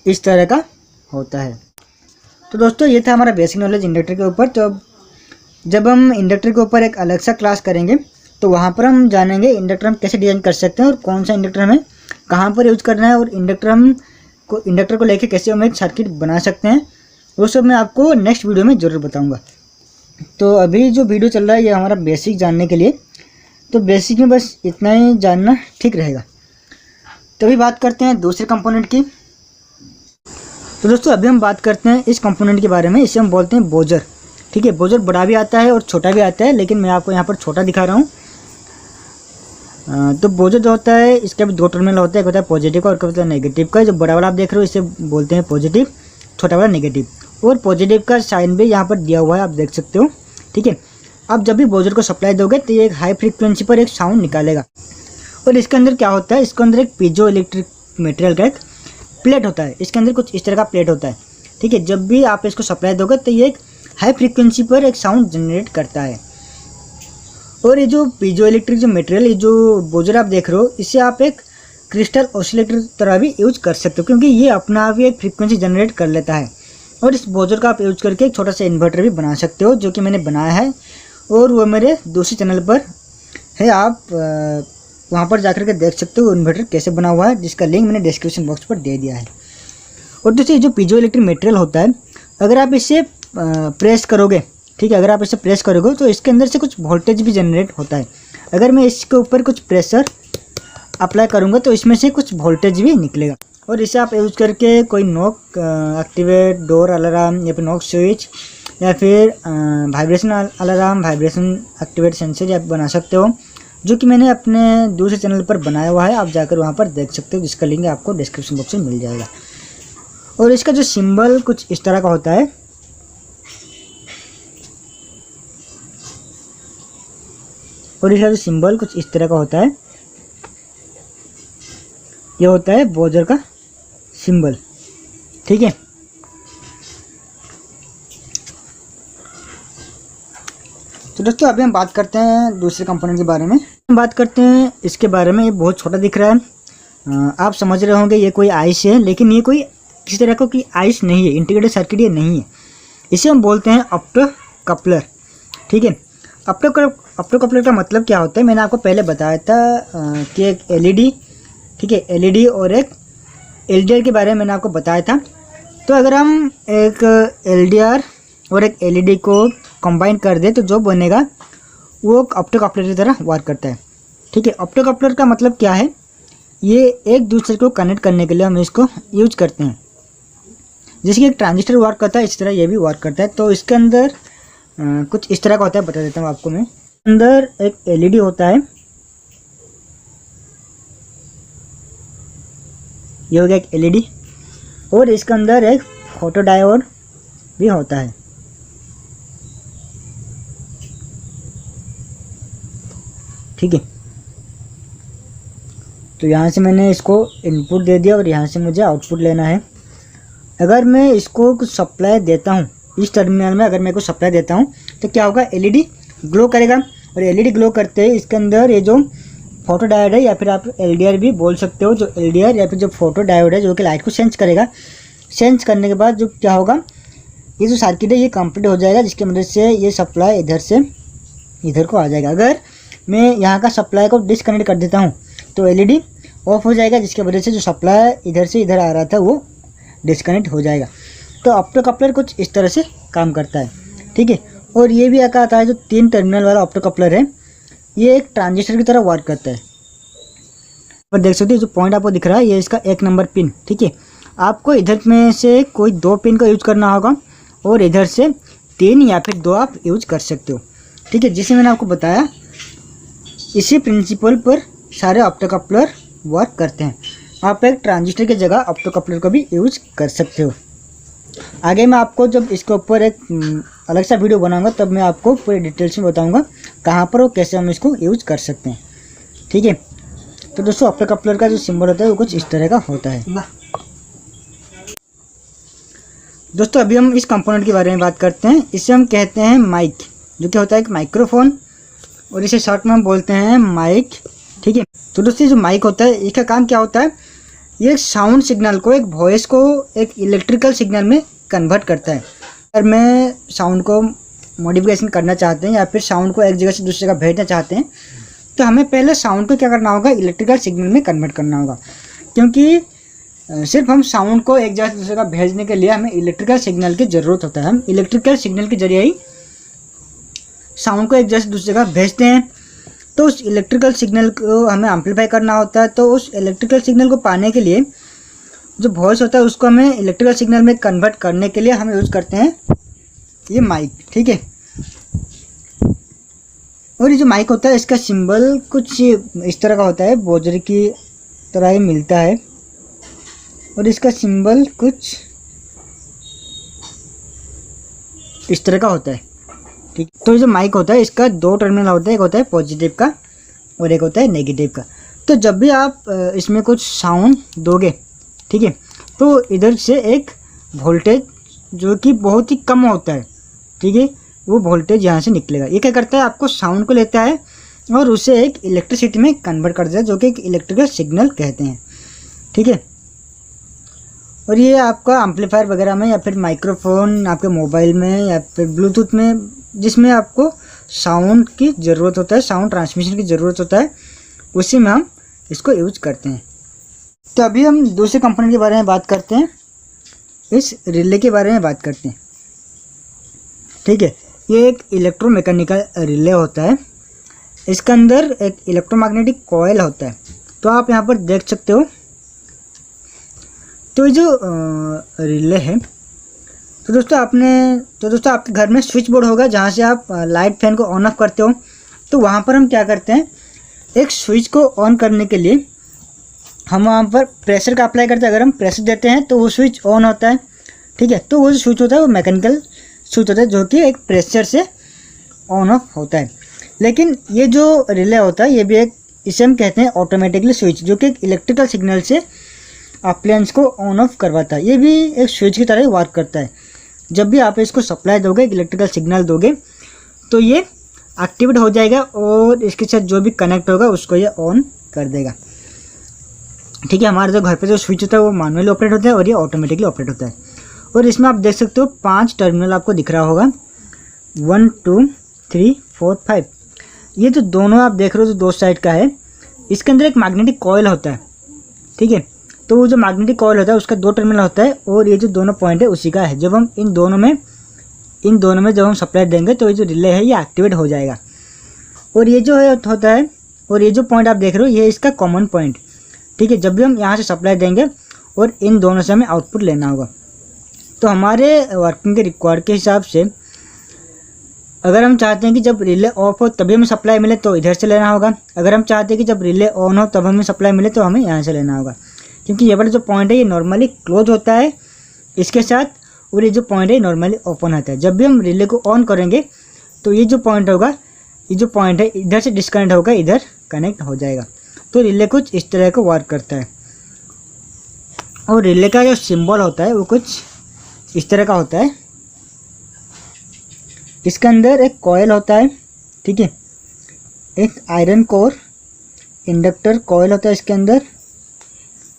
इस तरह का होता है। तो दोस्तों ये था हमारा बेसिक नॉलेज इंडक्टर के ऊपर। तो जब हम इंडक्टर के ऊपर एक अलग सा क्लास करेंगे तो वहाँ पर हम जानेंगे इंडक्टर हम कैसे डिज़ाइन कर सकते हैं और कौन सा इंडक्टर हमें कहाँ पर यूज करना है, और इंडक्टर को लेके कैसे हम एक सर्किट बना सकते हैं, वो सब मैं आपको नेक्स्ट वीडियो में ज़रूर बताऊँगा। तो अभी जो वीडियो चल रहा है ये हमारा बेसिक जानने के लिए, तो बेसिक में बस इतना ही जानना ठीक रहेगा। तो अभी बात करते हैं दूसरे कंपोनेंट की। तो दोस्तों अभी हम बात करते हैं इस कंपोनेंट के बारे में, इसे हम बोलते हैं बोजर। ठीक है, बोजर बड़ा भी आता है और छोटा भी आता है, लेकिन मैं आपको यहाँ पर छोटा दिखा रहा हूँ। तो बोजर जो होता है इसका भी दो टर्मिनल होता है, एक होता है पॉजिटिव का और एक होता है नेगेटिव का। जो बड़ा वाला आप देख रहे हो इसे बोलते हैं पॉजिटिव, छोटा वाला नेगेटिव, और पॉजिटिव का साइन भी यहाँ पर दिया हुआ है, आप देख सकते हो। ठीक है, अब जब भी बोजर को सप्लाई दोगे तो ये एक हाई फ्रीक्वेंसी पर एक साउंड निकालेगा। और इसके अंदर क्या होता है, इसके अंदर एक पीजो इलेक्ट्रिक मटेरियल का एक प्लेट होता है, इसके अंदर कुछ इस तरह का प्लेट होता है। ठीक है, जब भी आप इसको सप्लाई दोगे तो ये एक हाई फ्रीक्वेंसी पर एक साउंड जनरेट करता है। और ये जो पीजो इलेक्ट्रिक जो मटेरियल, ये जो बोजर आप देख रहे हो, इसे आप एक क्रिस्टल ऑसिलेटर तरह भी यूज कर सकते हो, क्योंकि ये अपना आप ही एक फ्रीक्वेंसी जनरेट कर लेता है। और इस बोजर का आप यूज करके एक छोटा सा इन्वर्टर भी बना सकते हो, जो कि मैंने बनाया है और वो मेरे दूसरे चैनल पर है। आप वहाँ पर जाकर के देख सकते हो इन्वर्टर कैसे बना हुआ है, जिसका लिंक मैंने डिस्क्रिप्शन बॉक्स पर दे दिया है। और दोस्तों जो पीजो इलेक्ट्रिक मटेरियल होता है, अगर आप इसे प्रेस करोगे, ठीक है, अगर आप इसे प्रेस करोगे तो इसके अंदर से कुछ वोल्टेज भी जनरेट होता है। अगर मैं इसके ऊपर कुछ प्रेशर अप्लाई करूँगा तो इसमें से कुछ वोल्टेज भी निकलेगा। और इसे आप यूज़ करके कोई नॉक एक्टिवेट, डोर अलार्म, या फिर नॉक स्विच, या फिर vibration alarm, vibration activate sensor आप बना सकते हो, जो कि मैंने अपने दूसरे चैनल पर बनाया हुआ है। आप जाकर वहाँ पर देख सकते हो, जिसका लिंक आपको डिस्क्रिप्शन बॉक्स में मिल जाएगा। और इसका जो सिंबल कुछ इस तरह का होता है, और इसका जो सिंबल कुछ इस तरह का होता है, ये होता है बोजर का सिंबल। ठीक है, तो दोस्तों अभी हम बात करते हैं दूसरे कंपोनेंट के बारे में। हम बात करते हैं इसके बारे में। ये बहुत छोटा दिख रहा है, आप समझ रहे होंगे ये कोई आइस है, लेकिन ये कोई किसी तरह का कोई आइस नहीं है, इंटीग्रेटेड सर्किट ये नहीं है। इसे हम बोलते हैं ऑप्टो कपलर। ठीक है, ऑप्टो कपलर का मतलब क्या होता है, मैंने आपको पहले बताया था कि एक एलईडी, ठीक है, एलईडी और एक एलडीआर के बारे में मैंने आपको बताया था। तो अगर हम एक एलडीआर और एक एलईडी को कंबाइन कर दे तो जो बनेगा वो ऑप्टो कपलर की तरह वर्क करता है। ठीक है, ऑप्टो कपलर का मतलब क्या है, ये एक दूसरे को कनेक्ट करने के लिए हम इसको यूज करते हैं। जैसे कि एक ट्रांजिस्टर वर्क करता है, इस तरह ये भी वर्क करता है। तो इसके अंदर कुछ इस तरह का होता है, बता देता हूँ आपको मैं। अंदर एक एलईडी होता है, ये हो गया एक एलईडी, और इसके अंदर एक फोटो डायोड भी होता है। ठीक है, तो यहाँ से मैंने इसको इनपुट दे दिया और यहाँ से मुझे आउटपुट लेना है। अगर मैं इसको कुछ सप्लाई देता हूँ, इस टर्मिनल में अगर मैं कुछ सप्लाई देता हूँ तो क्या होगा, एलईडी ग्लो करेगा। और एलईडी ग्लो करते ही इसके अंदर ये जो फोटो डायोड है, या फिर आप एलडीआर भी बोल सकते हो, जो एलडीआर या फिर जो फोटो डायोड है, जो कि लाइट को सेंस करेगा। सेंस करने के बाद जो क्या होगा, ये जो सर्किट है ये कंप्लीट हो जाएगा, जिसकी मदद से ये सप्लाई इधर से इधर को आ जाएगा। अगर मैं यहाँ का सप्लाई को डिसकनेक्ट कर देता हूँ तो एलईडी ऑफ हो जाएगा, जिसकी वजह से जो सप्लाई इधर से इधर आ रहा था वो डिसकनेक्ट हो जाएगा। तो ऑप्टो कपलर कुछ इस तरह से काम करता है। ठीक है, और ये भी आता है जो 3 टर्मिनल वाला ऑप्टो कपलर है, ये एक ट्रांजिस्टर की तरह वर्क करता है। पर देख सकते हो जो पॉइंट आपको दिख रहा है, ये इसका 1 नंबर पिन। ठीक है, आपको इधर में से कोई 2 पिन का यूज करना होगा और इधर से 3 या फिर 2 आप यूज कर सकते हो। ठीक है, जिसे मैंने आपको बताया, इसी प्रिंसिपल पर सारे ऑप्टो कपलर वर्क करते हैं। आप एक ट्रांजिस्टर की जगह ऑप्टो कपलर को भी यूज कर सकते हो। आगे मैं आपको जब इसके ऊपर एक अलग सा वीडियो बनाऊंगा तब मैं आपको पूरे डिटेल्स में बताऊंगा कहाँ पर और कैसे हम इसको यूज कर सकते हैं। ठीक है, तो दोस्तों ऑप्टो कपलर का जो सिंबल होता है वो कुछ इस तरह का होता है। दोस्तों अभी हम इस कंपोनेंट के बारे में बात करते हैं। इसे हम कहते हैं माइक, जो कि होता है एक माइक्रोफोन, और इसे शॉर्ट में हम बोलते हैं माइक। ठीक है, तो दोस्तों जो माइक होता है इसका काम क्या होता है, ये साउंड सिग्नल को, एक वॉइस को एक इलेक्ट्रिकल सिग्नल में कन्वर्ट करता है। अगर मैं साउंड को मॉडिफिकेशन करना चाहते हैं या फिर साउंड को एक जगह से दूसरी जगह भेजना चाहते हैं तो हमें पहले साउंड को क्या करना होगा, इलेक्ट्रिकल सिग्नल में कन्वर्ट करना होगा, क्योंकि सिर्फ हम साउंड को एक जगह से दूसरी जगह भेजने के लिए हमें इलेक्ट्रिकल सिग्नल की ज़रूरत होता है। हम इलेक्ट्रिकल सिग्नल के जरिए ही साउंड को एक जगह से दूसरी जगह भेजते हैं। तो उस इलेक्ट्रिकल सिग्नल को हमें एम्पलीफाई करना होता है। तो उस इलेक्ट्रिकल सिग्नल को पाने के लिए जो वॉइस होता है उसको हमें इलेक्ट्रिकल सिग्नल में कन्वर्ट करने के लिए हम यूज़ करते हैं ये माइक, ठीक है। और ये जो माइक होता है इसका सिंबल कुछ इस तरह का होता है, बोजरी की तरह ही मिलता है, और इसका सिंबल कुछ इस तरह का होता है, ठीक। तो ये जो माइक होता है इसका दो टर्मिनल होता है, एक होता है पॉजिटिव का और एक होता है नेगेटिव का। तो जब भी आप इसमें कुछ साउंड दोगे, ठीक है, तो इधर से एक वोल्टेज जो कि बहुत ही कम होता है, ठीक है, वो वोल्टेज यहाँ से निकलेगा। ये क्या करता है, आपको साउंड को लेता है और उसे एक इलेक्ट्रिसिटी में कन्वर्ट कर देता है, जो कि एक इलेक्ट्रिकल सिग्नल कहते हैं, ठीक है। और ये आपका एम्पलीफायर वगैरह में या फिर माइक्रोफोन आपके मोबाइल में या फिर ब्लूटूथ में, जिसमें आपको साउंड की ज़रूरत होता है, साउंड ट्रांसमिशन की ज़रूरत होता है, उसी में हम इसको यूज करते हैं। तो अभी हम दूसरे कंपोनेंट के बारे में बात करते हैं, इस रिले के बारे में बात करते हैं, ठीक है। ये एक इलेक्ट्रोमैकेनिकल रिले होता है। इसके अंदर एक इलेक्ट्रोमैग्नेटिक कॉइल होता है। तो आप यहाँ पर देख सकते हो। तो ये जो रिले है, तो दोस्तों आपके घर में स्विच बोर्ड होगा जहाँ से आप लाइट फैन को ऑन ऑफ करते हो। तो वहाँ पर हम क्या करते हैं, एक स्विच को ऑन करने के लिए हम वहाँ पर प्रेशर का अप्लाई करते हैं। अगर हम प्रेशर देते हैं तो वो स्विच ऑन होता है, ठीक है। तो वो जो स्विच होता है वो मैकेनिकल स्विच होता है, जो कि एक प्रेशर से ऑन ऑफ होता है। लेकिन ये जो रिले होता है ये भी एक, इसे हम कहते हैं ऑटोमेटिकली स्विच, जो कि एक इलेक्ट्रिकल सिग्नल से अप्लायंस को ऑन ऑफ करवाता है। ये भी एक स्विच की तरह ही वर्क करता है। जब भी आप इसको सप्लाई दोगे, एक इलेक्ट्रिकल सिग्नल दोगे, तो ये एक्टिवेट हो जाएगा और इसके साथ जो भी कनेक्ट होगा उसको ये ऑन कर देगा, ठीक है। हमारे जो घर पे जो स्विच होता है वो मैनुअली ऑपरेट होता है और ये ऑटोमेटिकली ऑपरेट होता है। और इसमें आप देख सकते हो 5 टर्मिनल आपको दिख रहा होगा, 1 2 3 4 5। ये जो दोनों आप देख रहे हो जो दो साइड का है, इसके अंदर एक मैग्नेटिक कॉइल होता है, ठीक है। तो वो जो मैग्नेटिक कॉइल होता है उसका 2 टर्मिनल होता है और ये जो दोनों पॉइंट है उसी का है। जब हम इन दोनों में जब हम सप्लाई देंगे तो ये जो रिले है ये एक्टिवेट हो जाएगा। और ये जो है होता है, और ये जो पॉइंट आप देख रहे हो ये इसका कॉमन पॉइंट, ठीक है। जब भी हम यहाँ से सप्लाई देंगे और इन दोनों से हमें आउटपुट लेना होगा। तो हमारे वर्किंग के रिक्वायर्ड के हिसाब से अगर हम चाहते हैं कि जब रिले ऑफ हो तभी हमें सप्लाई मिले तो इधर से लेना होगा। अगर हम चाहते हैं कि जब रिले ऑन हो तब हमें सप्लाई मिले तो हमें यहाँ से लेना होगा, क्योंकि ये वाला जो पॉइंट है ये नॉर्मली क्लोज होता है इसके साथ, और ये जो पॉइंट है नॉर्मली ओपन होता है। जब भी हम रिले को ऑन करेंगे तो ये जो पॉइंट होगा, ये जो पॉइंट है इधर से डिस्कनेक्ट होगा, इधर कनेक्ट हो जाएगा। तो रिले कुछ इस तरह का वर्क करता है। और रिले का जो सिंबल होता है वो कुछ इस तरह का होता है। इसके अंदर एक कॉइल होता है, ठीक है, एक आयरन कोर इंडक्टर कॉइल होता है इसके अंदर।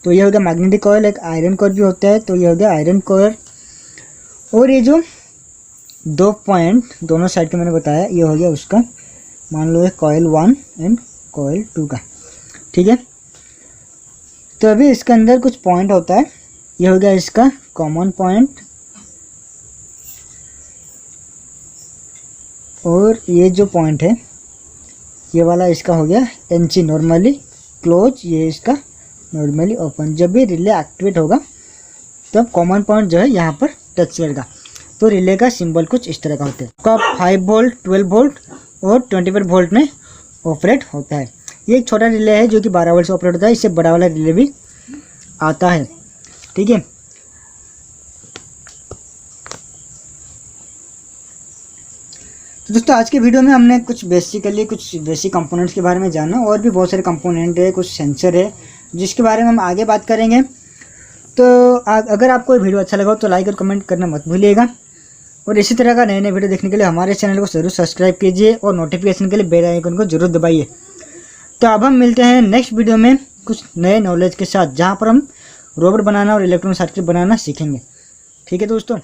तो ये हो गया मैग्नेटिक कॉइल, एक आयरन कोर भी होता है, तो ये हो गया आयरन कोर। और ये जो 2 पॉइंट दोनों साइड के मैंने बताया, ये हो गया उसका, मान लो कॉइल 1 एंड कॉइल 2 का, ठीक है। तो अभी इसके अंदर कुछ पॉइंट होता है, ये हो गया इसका कॉमन पॉइंट, और ये जो पॉइंट है ये वाला इसका हो गया NC नॉर्मली क्लोज, ये इसका नॉर्मली ओपन। जब भी रिले एक्टिवेट होगा तब कॉमन पॉइंट जो है यहाँ पर टच करेगा। तो रिले का सिंबल कुछ इस तरह का होता है। आपका 5 वोल्ट, 12 वोल्ट और 24 वोल्ट में ऑपरेट होता है। ये एक छोटा रिले है जो कि 12 वोल्ट से ऑपरेट होता है। इससे बड़ा वाला रिले भी आता है, ठीक है। तो दोस्तों आज के वीडियो में हमने कुछ बेसिक कंपोनेंट्स के बारे में जाना, और भी बहुत सारे कंपोनेंट है, कुछ सेंसर है जिसके बारे में हम आगे बात करेंगे। तो अगर आपको वीडियो अच्छा लगा तो लाइक और कमेंट करना मत भूलिएगा, और इसी तरह का नए नए वीडियो देखने के लिए हमारे चैनल को जरूर सब्सक्राइब कीजिए और नोटिफिकेशन के लिए बेल आइकन को जरूर दबाइए। तो अब हम मिलते हैं नेक्स्ट वीडियो में कुछ नए नॉलेज के साथ, जहाँ पर हम रोबोट बनाना और इलेक्ट्रॉनिक सर्किट बनाना सीखेंगे। ठीक है दोस्तों।